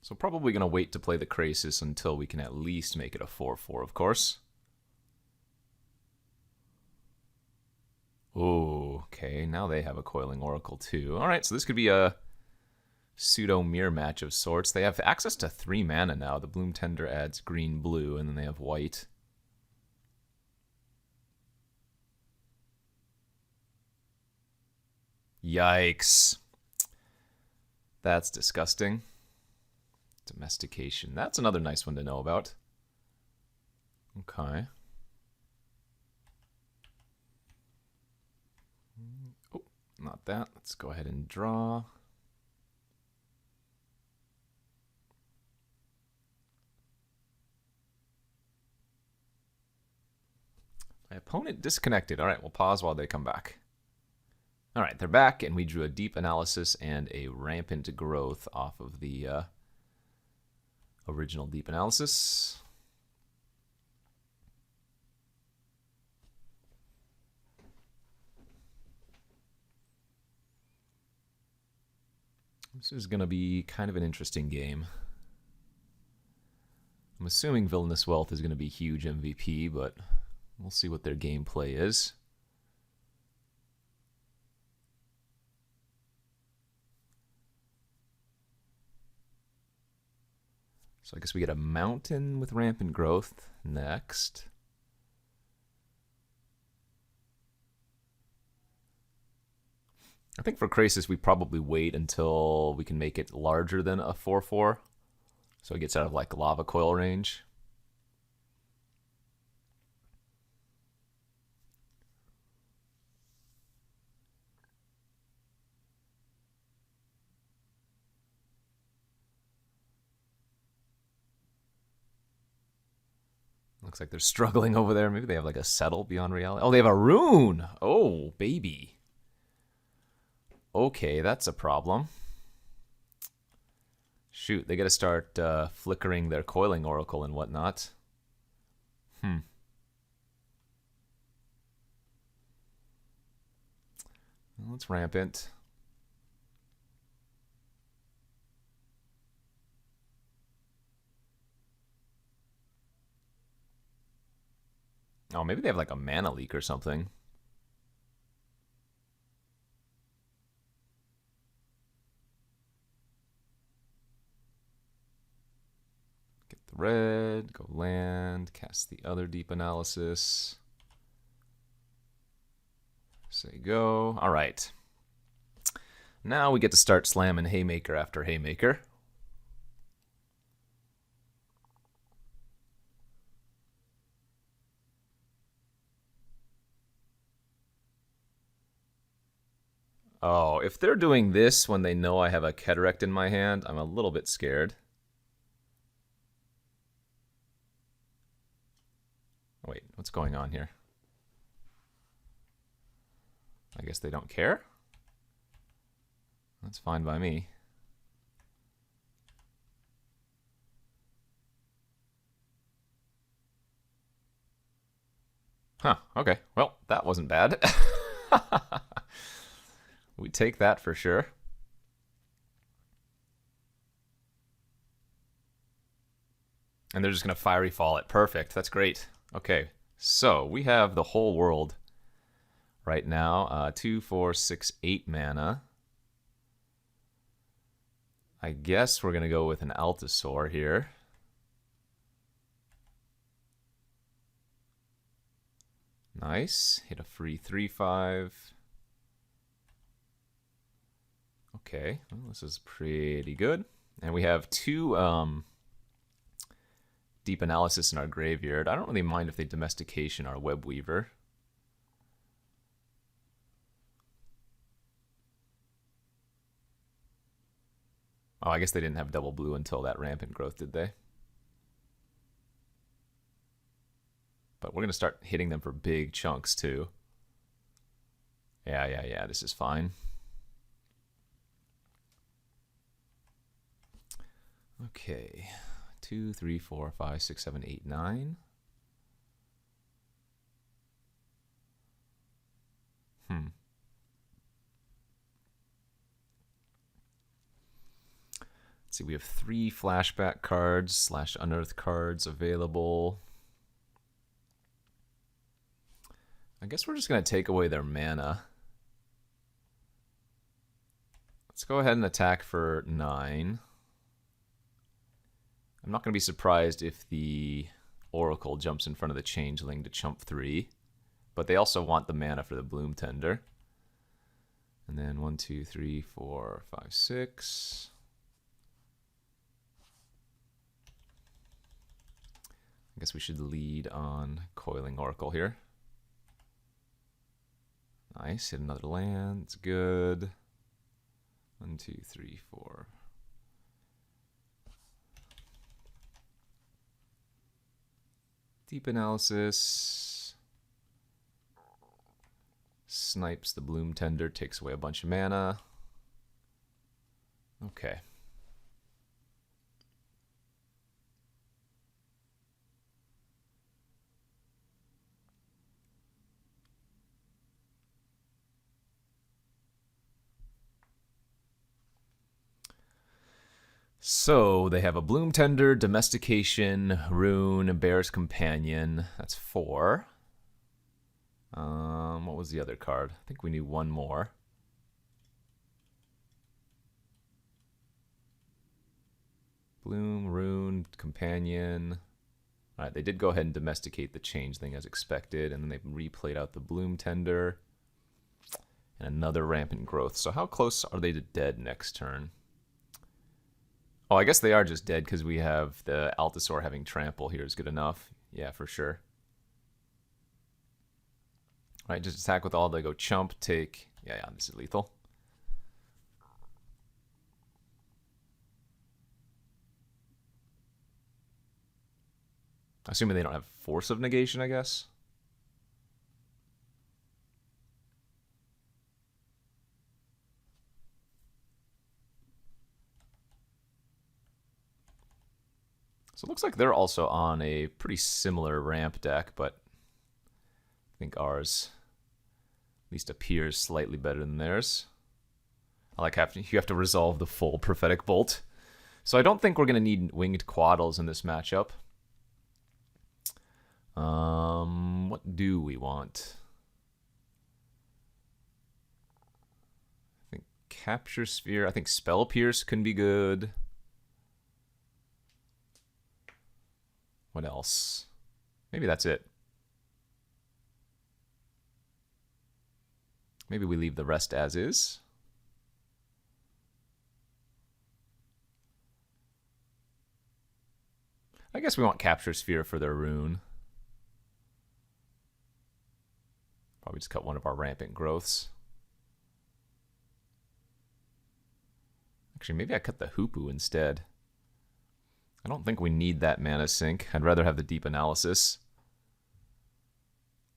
So probably going to wait to play the Krasis until we can at least make it a 4-4, of course. Oh, okay. Now they have a Coiling Oracle too. All right, so this could be a pseudo-mirror match of sorts. They have access to 3 mana now. The Bloom Tender adds green-blue, and then they have white. Yikes. That's disgusting. Domestication. That's another nice one to know about. Okay. Oh, not that. Let's go ahead and draw. My opponent disconnected. All right, we'll pause while they come back. All right, they're back, and we drew a Deep Analysis and a Rampant Growth off of the original Deep Analysis. This is going to be kind of an interesting game. I'm assuming Villainous Wealth is going to be huge MVP, but we'll see what their gameplay is. So I guess we get a Mountain with Rampant Growth next. I think for Krasis, we probably wait until we can make it larger than a 4-4. So it gets out of like Lava Coil range. Looks like they're struggling over there. Maybe they have like a Settle Beyond Reality. Oh, they have a Rune. Oh, baby. Okay, that's a problem. Shoot, they got to start flickering their Coiling Oracle and whatnot. Well, it's Rampant. Oh, maybe they have like a Mana Leak or something. Get the red, go land, cast the other Deep Analysis. Say go. All right. Now we get to start slamming Haymaker after Haymaker. Oh, if they're doing this when they know I have a Cataract in my hand, I'm a little bit scared. Wait, what's going on here? I guess they don't care? That's fine by me. Huh, okay. Well, that wasn't bad. We take that for sure. And they're just going to Fiery Fall it. Perfect. That's great. Okay, so we have the whole world right now. 2, 4, 6, 8 mana. I guess we're going to go with an Altasaur here. Nice. Hit a free 3/5. Okay, well, this is pretty good. And we have 2 Deep Analysis in our graveyard. I don't really mind if they Domestication our Web Weaver. Oh, I guess they didn't have double blue until that Rampant Growth, did they? But we're going to start hitting them for big chunks, too. Yeah, this is fine. Okay. 2, 3, 4, 5, 6, 7, 8, 9. Let's see, we have 3 flashback cards / unearth cards available. I guess we're just going to take away their mana. Let's go ahead and attack for 9. I'm not going to be surprised if the Oracle jumps in front of the Changeling to chump 3. But they also want the mana for the Bloom Tender. And then 1, 2, 3, 4, 5, 6. I guess we should lead on Coiling Oracle here. Nice, hit another land, it's good. 1, 2, 3, 4. Deep Analysis. Snipes the Bloom Tender, takes away a bunch of mana. Okay. So they have a Bloom Tender, Domestication, Rune, Bear's Companion. That's 4. What was the other card? I think we need one more. Bloom, Rune, Companion. All right, they did go ahead and domesticate the Changeling as expected, and then they replayed out the Bloom Tender and another Rampant Growth. So how close are they to dead next turn? Oh, I guess they are just dead because we have the Altasaur having Trample here is good enough. Yeah, for sure. All right, just attack with all. They go chump, take. Yeah, this is lethal. Assuming they don't have Force of Negation, I guess. So it looks like they're also on a pretty similar ramp deck, but I think ours at least appears slightly better than theirs. I like having you have to resolve the full Prophetic Bolt. So I don't think we're going to need Winged Quaddles in this matchup. What do we want? I think Capture Sphere. I think Spell Pierce can be good. What else? Maybe that's it. Maybe we leave the rest as is. I guess we want Capture Sphere for their rune. Probably just cut one of our Rampant Growths. Actually, maybe I cut the Hoopu instead. I don't think we need that mana sink. I'd rather have the Deep Analysis.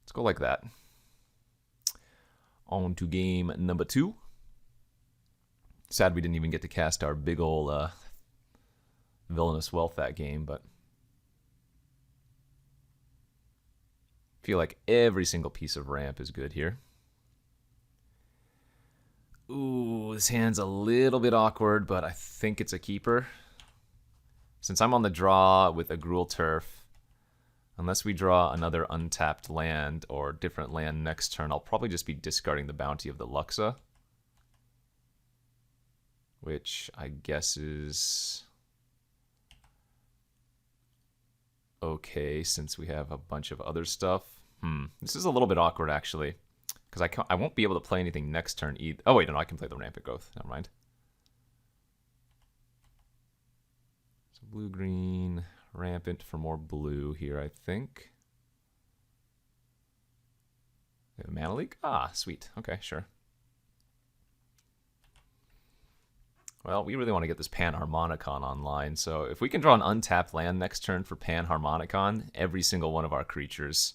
Let's go like that. On to game number 2. Sad we didn't even get to cast our big ol' Villainous Wealth that game, but I feel like every single piece of ramp is good here. Ooh, this hand's a little bit awkward, but I think it's a keeper. Since I'm on the draw with a Gruul Turf, unless we draw another untapped land or different land next turn, I'll probably just be discarding the bounty of the Luxa. Which I guess is okay since we have a bunch of other stuff. This is a little bit awkward actually, because I won't be able to play anything next turn either. Oh wait, no, I can play the Rampant Growth. Never mind. So blue-green, Rampant for more blue here, I think. We have a Mana Leak? Ah, sweet. Okay, sure. Well, we really want to get this Panharmonicon online, so if we can draw an untapped land next turn for Panharmonicon, every single one of our creatures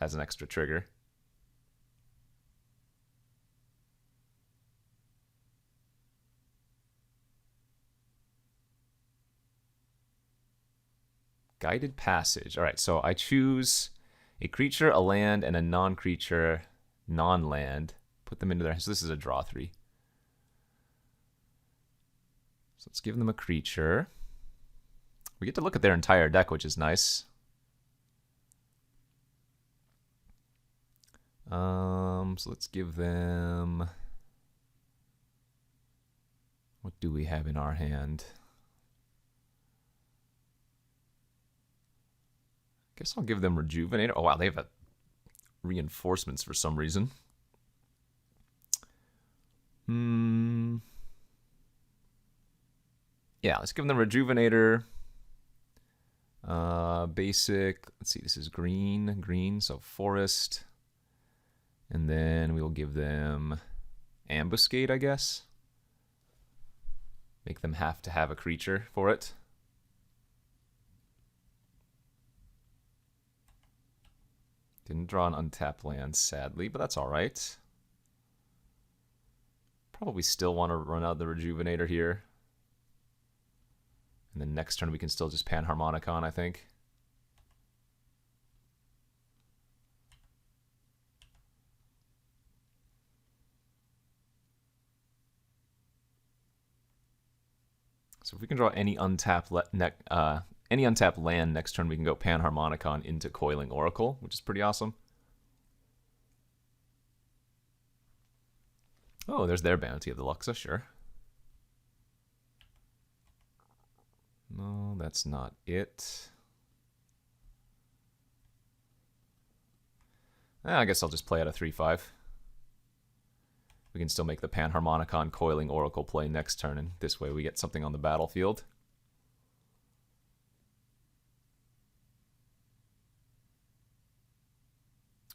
has an extra trigger. Guided Passage. All right, so I choose a creature, a land, and a non-creature, non-land. Put them into their... So this is a draw 3. So let's give them a creature. We get to look at their entire deck, which is nice. So let's give them... What do we have in our hand? Guess I'll give them Rejuvenator. Oh wow, they have reinforcements for some reason. Yeah, let's give them the Rejuvenator. Basic. Let's see, this is green, so Forest. And then we will give them Ambuscade, I guess. Make them have to have a creature for it. Didn't draw an untapped land, sadly, but that's all right. Probably still want to run out the Rejuvenator here. And then next turn we can still just Panharmonicon, I think. So if we can draw any untapped land next turn, we can go Panharmonicon into Coiling Oracle, which is pretty awesome. Oh, there's their bounty of the Luxa, sure. No, that's not it. I guess I'll just play out a 3/5. We can still make the Panharmonicon Coiling Oracle play next turn, and this way we get something on the battlefield.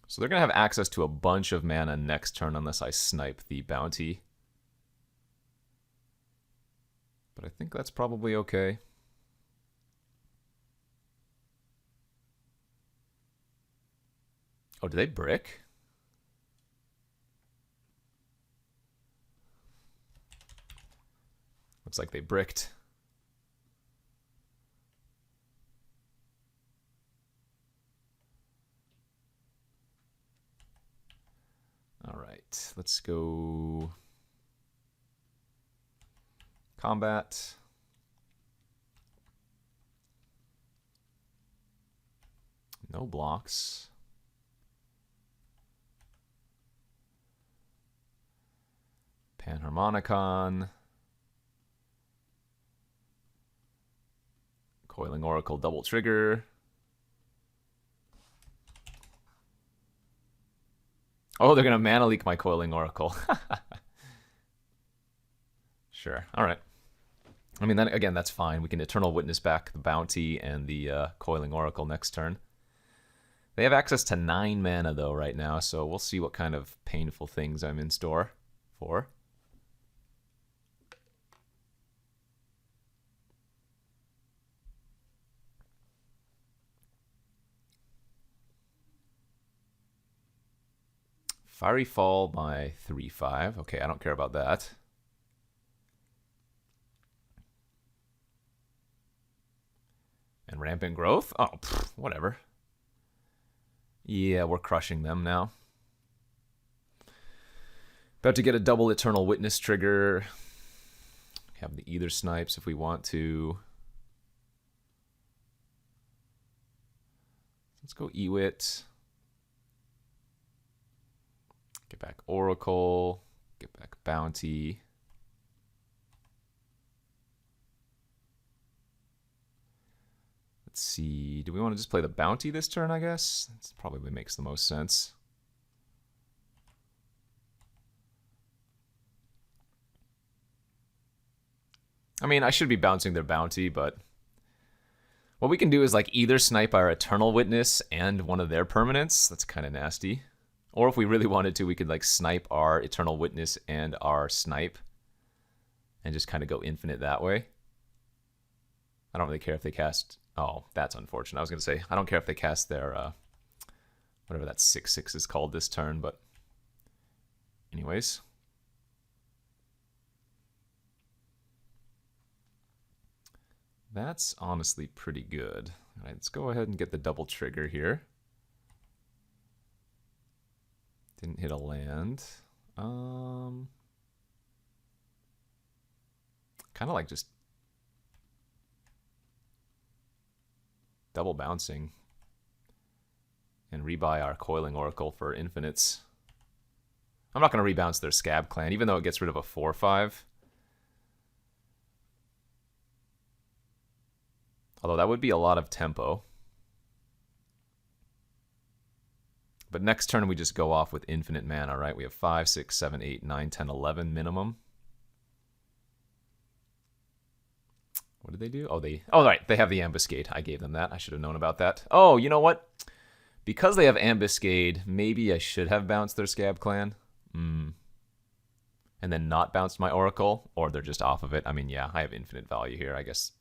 So they're going to have access to a bunch of mana next turn unless I snipe the bounty. But I think that's probably okay. Oh, do they brick? Looks like they bricked. All right, let's go combat. No blocks. Panharmonicon. Coiling Oracle double trigger. Oh, they're going to Mana Leak my Coiling Oracle. Sure. All right. I mean, then again, that's fine. We can Eternal Witness back the bounty and the Coiling Oracle next turn. They have access to 9 mana, though, right now, so we'll see what kind of painful things I'm in store for. Fiery Fall by 3/5. Okay, I don't care about that. And Rampant Growth? Oh, whatever. Yeah, we're crushing them now. About to get a double Eternal Witness trigger. have the either snipes if we want to. Let's go Ewit. Get back Oracle. Get back Bounty. Let's see. Do we want to just play the Bounty this turn, I guess? That probably makes the most sense. I mean, I should be bouncing their Bounty, but what we can do is like either snipe our Eternal Witness and one of their permanents. That's kind of nasty. Or if we really wanted to, we could like snipe our Eternal Witness and our snipe and just kind of go infinite that way. I don't really care if they cast... Oh, that's unfortunate. I was going to say, I don't care if they cast their... whatever that 6/6 is called this turn, but... Anyways. That's honestly pretty good. All right, let's go ahead and get the double trigger here. Didn't hit a land. Kind of like just double bouncing and rebuy our Coiling Oracle for infinites. I'm not going to rebounce their Scab Clan, even though it gets rid of a 4/5. Although that would be a lot of tempo. But next turn we just go off with infinite mana, right? We have 5, 6, 7, 8, 9, 10, 11 minimum. What did they do? Oh, right. They have the Ambuscade. I gave them that. I should have known about that. Oh, you know what? Because they have Ambuscade, maybe I should have bounced their Scab Clan. And then not bounced my Oracle. Or they're just off of it. I mean, yeah, I have infinite value here, I guess.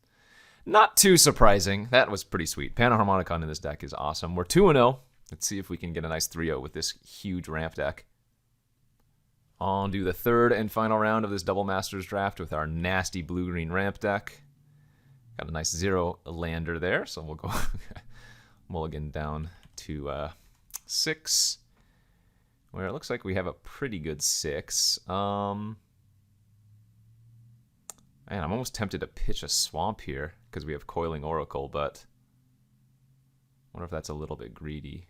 Not too surprising. That was pretty sweet. Panharmonicon in this deck is awesome. We're 2-0. Let's see if we can get a nice 3-0 with this huge ramp deck. On to the third and final round of this Double Masters draft with our nasty blue-green ramp deck. Got a nice 0 lander there, so we'll go mulligan down to 6. Where it looks like we have a pretty good 6. Man, I'm almost tempted to pitch a swamp here because we have Coiling Oracle, but I wonder if that's a little bit greedy.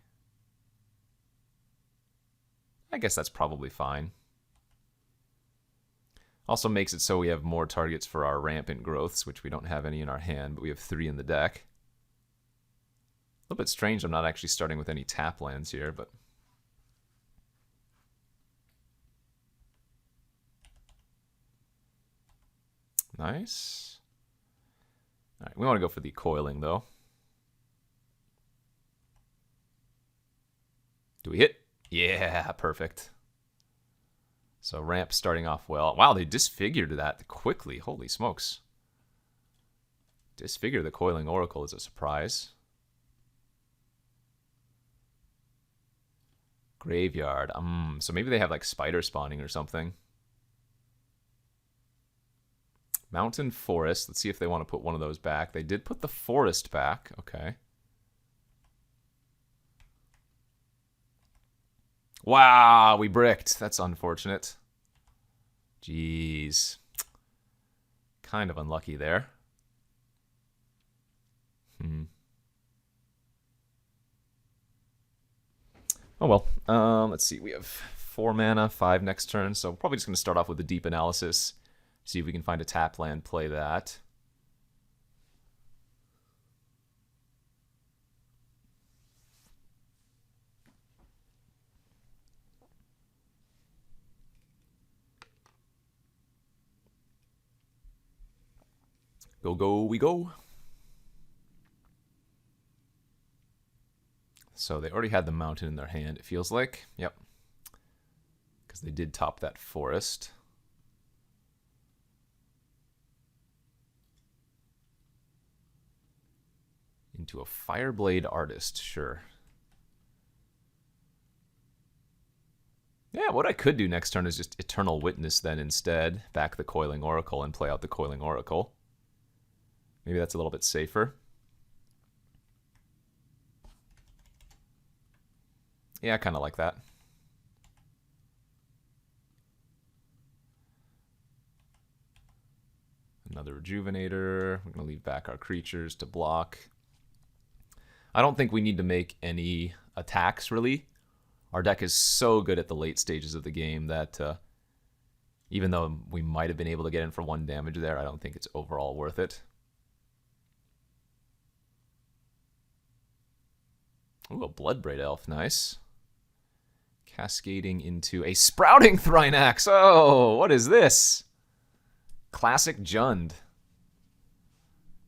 I guess that's probably fine. Also makes it so we have more targets for our rampant growths, which we don't have any in our hand, but we have 3 in the deck. A little bit strange I'm not actually starting with any tap lands here, but... Nice. All right, we want to go for the Coiling, though. Do we hit? Yeah, perfect. So ramp starting off well. Wow, they disfigured that quickly. Holy smokes. Disfigure the Coiling Oracle is a surprise. Graveyard. So maybe they have like spider spawning or something. Mountain Forest. Let's see if they want to put one of those back. They did put the Forest back. Okay. Wow, we bricked. That's unfortunate. Jeez. Kind of unlucky there. Oh well. Let's see. We have 4 mana, 5 next turn, so probably just going to start off with a deep analysis. See if we can find a tap land, play that. Go, go, we go. So they already had the mountain in their hand, it feels like. Yep. Because they did top that forest. Into a Fireblade Artist, sure. Yeah, what I could do next turn is just Eternal Witness then instead. Back the Coiling Oracle and play out the Coiling Oracle. Maybe that's a little bit safer. Yeah, I kind of like that. another Rejuvenator. We're going to leave back our creatures to block. I don't think we need to make any attacks, really. Our deck is so good at the late stages of the game that even though we might have been able to get in for 1 damage there, I don't think it's overall worth it. Ooh, a Bloodbraid Elf, nice. Cascading into a Sprouting Thrynax. Oh, what is this? Classic Jund.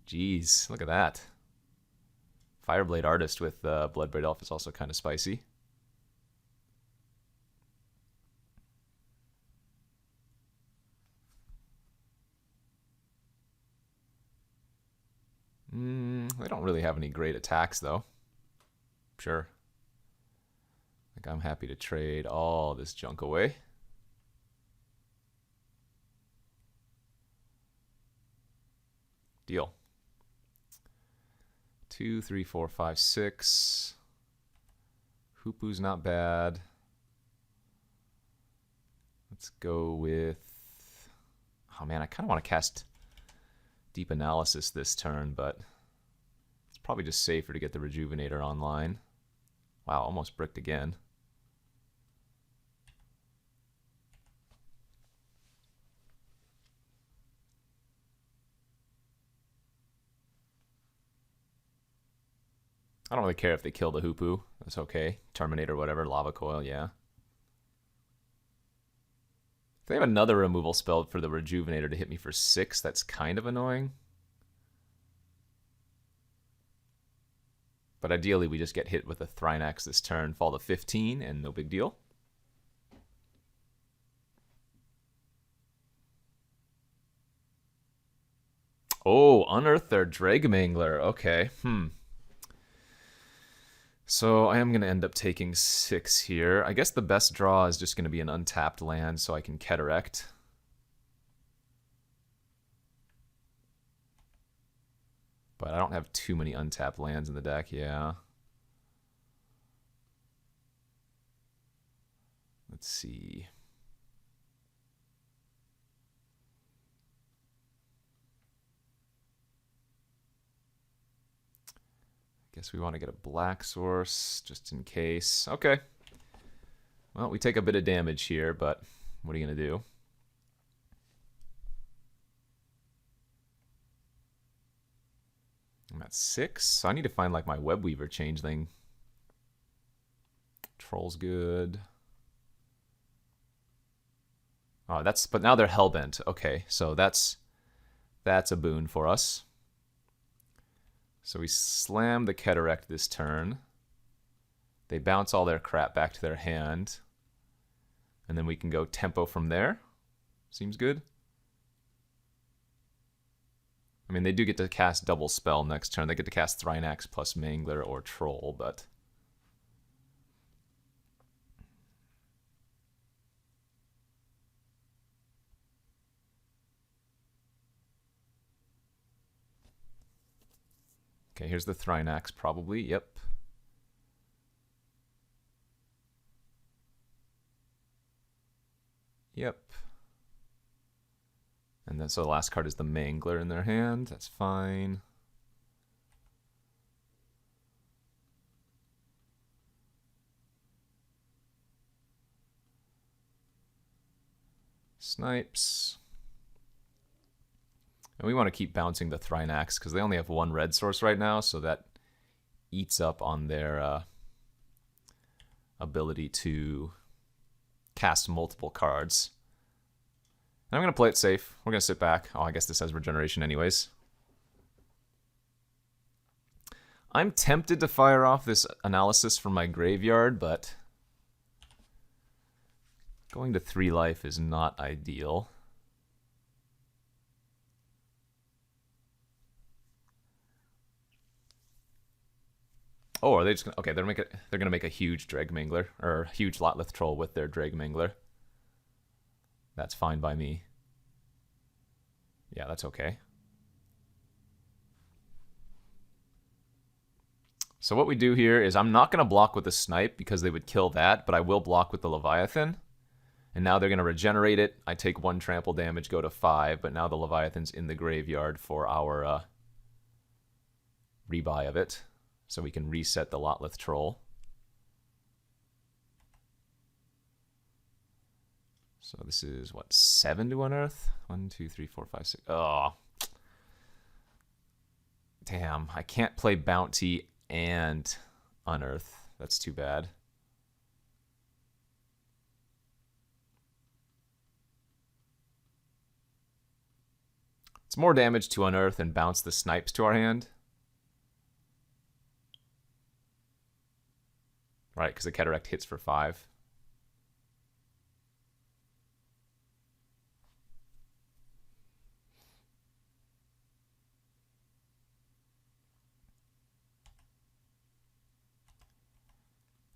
Jeez, look at that. Fireblade Artist with Bloodbraid Elf is also kind of spicy. They don't really have any great attacks, though. Sure. Like, I'm happy to trade all this junk away. Deal. 2, 3, 4, 5, 6. Hoopu's not bad. Let's go with... Oh man, I kind of want to cast Deep Analysis this turn, but it's probably just safer to get the Rejuvenator online. Wow, almost bricked again. I don't really care if they kill the Hoopu. That's okay. Terminator, whatever. Lava Coil, yeah. If they have another removal spell for the Rejuvenator to hit me for 6, that's kind of annoying. But ideally, we just get hit with a Thrynax this turn, fall to 15, and no big deal. Oh, unearth their Dragmangler. Okay, So I am going to end up taking 6 here. I guess the best draw is just going to be an untapped land so I can Cataract. But I don't have too many untapped lands in the deck, yeah. Let's see. Guess we want to get a black source just in case. Okay. Well, we take a bit of damage here, but what are you going to do? I'm at 6. So I need to find like my Webweaver changeling. Troll's good. Oh, but now they're Hellbent. Okay, so that's a boon for us. So we slam the Cataract this turn. They bounce all their crap back to their hand. And then we can go tempo from there. Seems good. I mean, they do get to cast double spell next turn. They get to cast Thrynax plus Mangler or Troll, but... Okay, here's the Thrynax probably. Yep. Yep. And then so the last card is the Mangler in their hand. That's fine. Snipes. And we want to keep bouncing the Thrynax because they only have 1 red source right now, so that eats up on their ability to cast multiple cards. And I'm going to play it safe. We're going to sit back. Oh, I guess this has regeneration anyways. I'm tempted to fire off this analysis from my graveyard, but going to 3 life is not ideal. Oh, are they just gonna... Okay, they're gonna make a huge Dragmangler, or a huge Lotleth Troll with their Dragmangler. That's fine by me. Yeah, that's okay. So what we do here is I'm not gonna block with the Snipe because they would kill that, but I will block with the Leviathan. And now they're going to regenerate it. I take 1 trample damage, go to 5, but now the Leviathan's in the graveyard for our rebuy of it. So we can reset the Lotleth Troll. So this is, what, 7 to unearth? 1, 2, 3, 4, 5, 6. Oh. Damn, I can't play Bounty and unearth. That's too bad. It's more damage to unearth and bounce the snipes to our hand. Right, because the Cataract hits for 5.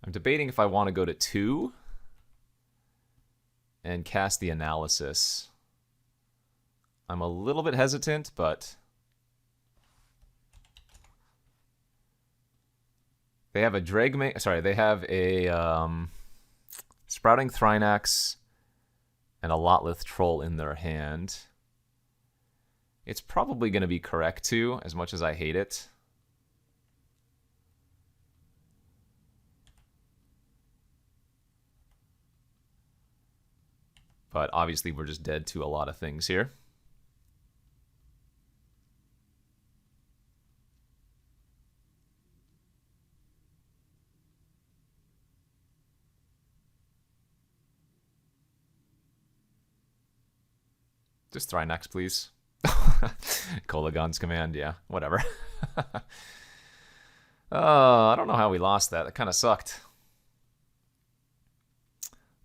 I'm debating if I want to go to 2 and cast the Analysis. I'm a little bit hesitant, but they have a they have a Sprouting Thrinax and a Lotleth Troll in their hand. It's probably going to be correct too, as much as I hate it. But obviously we're just dead to a lot of things here. Just Thrinax, please. Kolagon's command, yeah, whatever. I don't know how we lost that. That kind of sucked.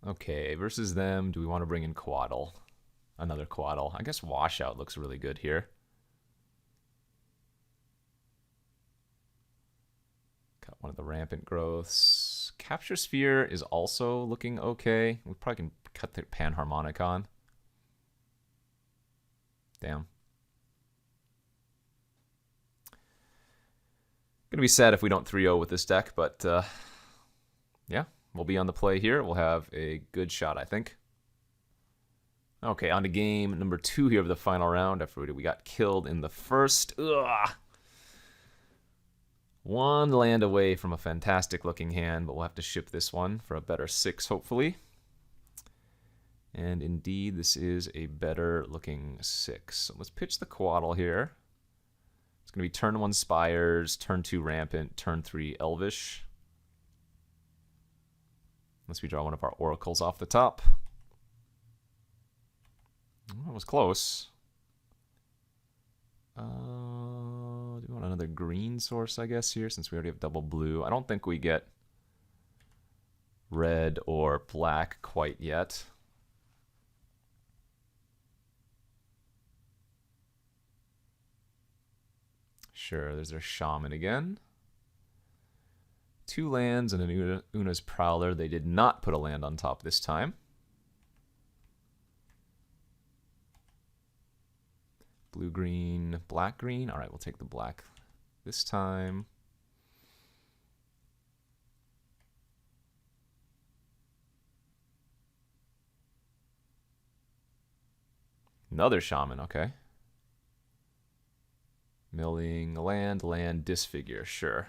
Okay, versus them, do we want to bring in Quaddle? Another Quaddle. I guess Washout looks really good here. Got one of the Rampant Growths. Capture Sphere is also looking okay. We probably can cut the Panharmonicon. Damn. Gonna be sad if we don't 3-0 with this deck, but yeah, we'll be on the play here. We'll have a good shot, I think. Okay, on to game number 2 here of the final round after we got killed in the first. Ugh. 1 land away from a fantastic looking hand, but we'll have to ship this one for a better 6, hopefully. And indeed, this is a better looking 6. So let's pitch the Quaddle here. It's going to be turn 1 Spires, turn 2 Rampant, turn 3 Elvish. Unless we draw one of our Oracles off the top. That was close. Do we want another green source, I guess, here, since we already have double blue? I don't think we get red or black quite yet. Sure, there's their Shaman again. 2 lands and an Una's Prowler. They did not put a land on top this time. Blue, green, black, green. All right, we'll take the black this time. Another Shaman, okay. Milling, land, disfigure, sure.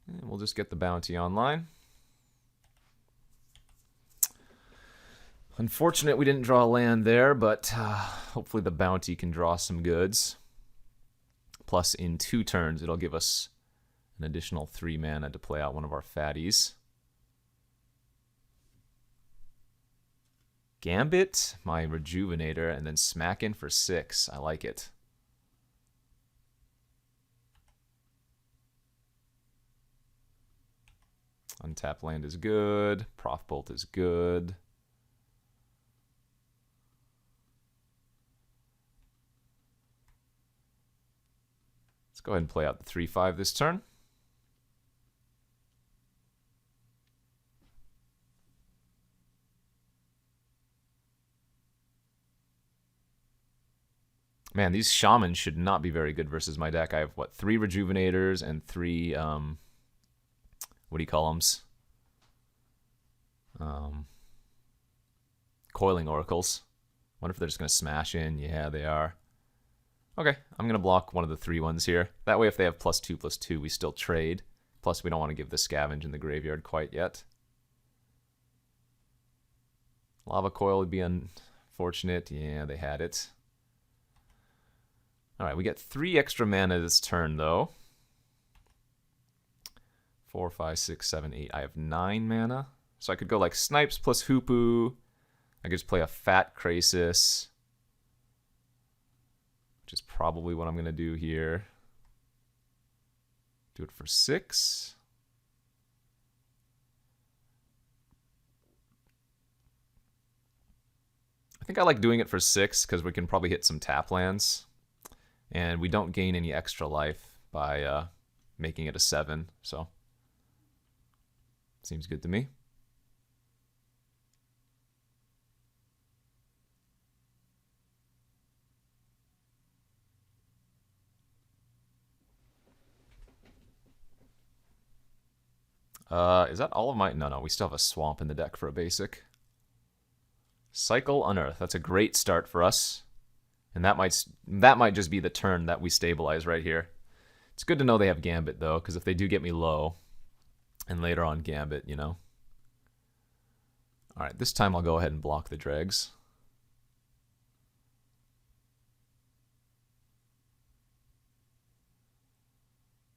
And we'll just get the bounty online. Unfortunate we didn't draw a land there, but hopefully the bounty can draw some goods. Plus in 2 turns, it'll give us an additional 3 mana to play out one of our fatties. Gambit, my Rejuvenator, and then smack in for 6. I like it. Untap land is good. Prof Bolt is good. Let's go ahead and play out the 3/5 this turn. Man, these shamans should not be very good versus my deck. I have, what, 3 rejuvenators and 3, what do you call them? Coiling oracles. Wonder if they're just going to smash in. Yeah, they are. Okay, I'm going to block one of the 3 ones here. That way if they have +2/+2, we still trade. Plus, we don't want to give the scavenge in the graveyard quite yet. Lava Coil would be unfortunate. Yeah, they had it. Alright, we get 3 extra mana this turn, though. 4, 5, 6, 7, 8. I have 9 mana. So I could go like Snipes plus Hoopu. I could just play a Fat Krasis, which is probably what I'm going to do here. Do it for 6. I think I like doing it for 6 because we can probably hit some tap lands. And we don't gain any extra life by making it a 7. So, seems good to me. Is that all of my... No, we still have a swamp in the deck for a basic. Cycle Unearth. That's a great start for us. And that might just be the turn that we stabilize right here. It's good to know they have Gambit, though, because if they do get me low, and later on Gambit, you know. Alright, this time I'll go ahead and block the dregs.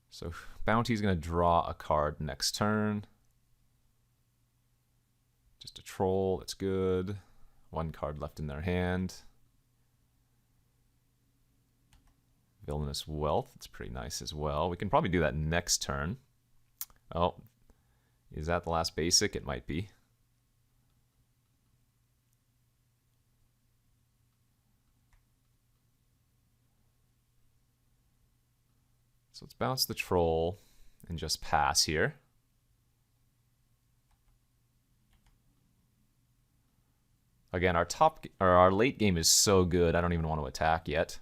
So Bounty's going to draw a card next turn. Just a troll, that's good. 1 card left in their hand. Villainous Wealth, it's pretty nice as well. We can probably do that next turn. Oh, is that the last basic? It might be. So let's bounce the troll and just pass here. Again, our late game is so good, I don't even want to attack yet.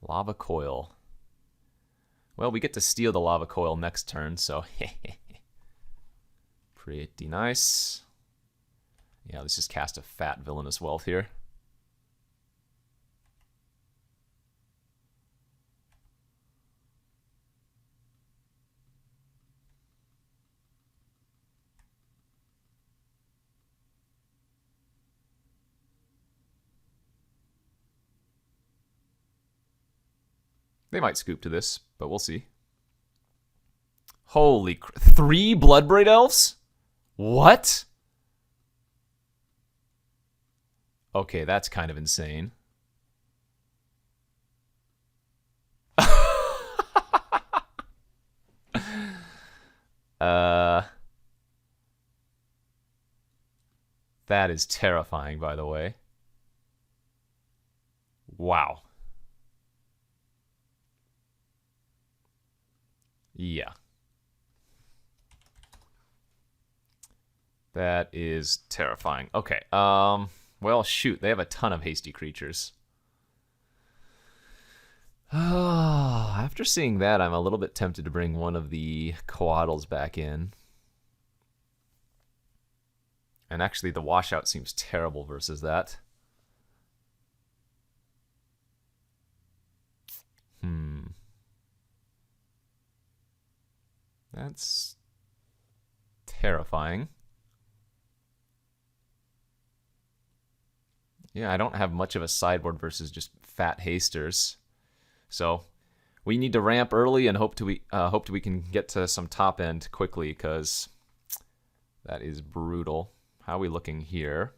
Lava Coil. Well, we get to steal the Lava Coil next turn, so pretty nice. Yeah, let's just cast a fat Villainous Wealth here. They might scoop to this, but we'll see. Holy 3 Bloodbraid Elves? What? Okay, that's kind of insane. That is terrifying, by the way. Wow. Yeah. That is terrifying. Okay. Well, shoot. They have a ton of hasty creatures. After seeing that, I'm a little bit tempted to bring one of the Coatls back in. And actually, the washout seems terrible versus that. That's terrifying. Yeah, I don't have much of a sideboard versus just fat hasters. So we need to ramp early and hope we can get to some top end quickly, because that is brutal. How are we looking here?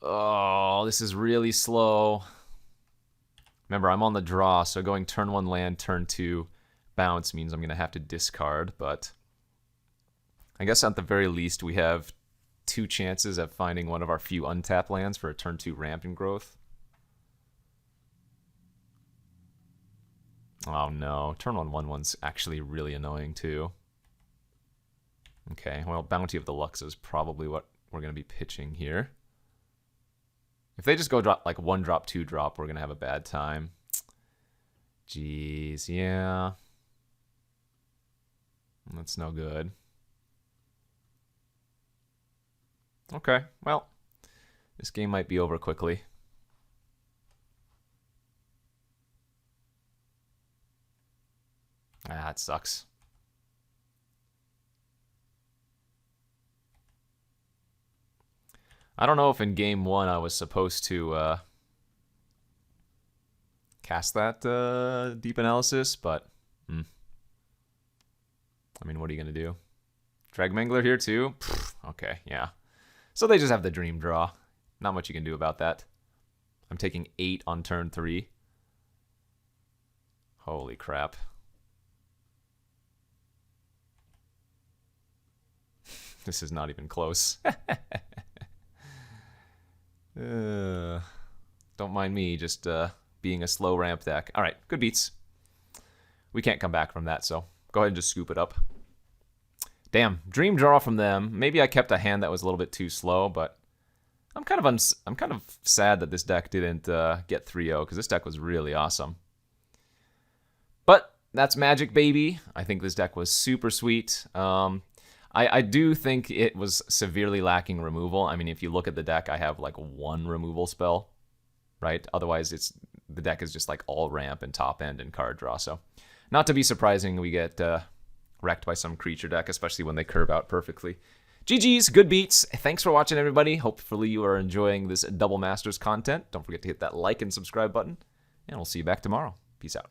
Oh, this is really slow. Remember, I'm on the draw, so going turn 1 land, turn 2 bounce means I'm going to have to discard, but I guess at the very least we have 2 chances of finding one of our few untapped lands for a turn 2 ramp and growth. Oh no, turn on 1/1's actually really annoying too. Okay, well, Bounty of the Lux is probably what we're going to be pitching here. If they just go drop like 1 drop, 2 drop, we're going to have a bad time. Jeez, yeah. That's no good. Okay, well, this game might be over quickly. Ah, it sucks. I don't know if in game 1 I was supposed to cast that deep analysis, but I mean, what are you going to do? Drag Mangler here too? Pfft, okay, yeah. So they just have the dream draw. Not much you can do about that. I'm taking 8 on turn 3. Holy crap. This is not even close. Don't mind me just being a slow ramp deck. All right, good beats. We can't come back from that, so go ahead and just scoop it up. Damn, dream draw from them. Maybe I kept a hand that was a little bit too slow, but I'm kind of sad that this deck didn't get 3-0 because this deck was really awesome. But that's Magic, baby. I think this deck was super sweet. I do think it was severely lacking removal. I mean, if you look at the deck, I have like 1 removal spell, right? Otherwise, the deck is just like all ramp and top end and card draw. So not to be surprising, we get wrecked by some creature deck, especially when they curve out perfectly. GG's, good beats. Thanks for watching, everybody. Hopefully you are enjoying this Double Masters content. Don't forget to hit that like and subscribe button, and we'll see you back tomorrow. Peace out.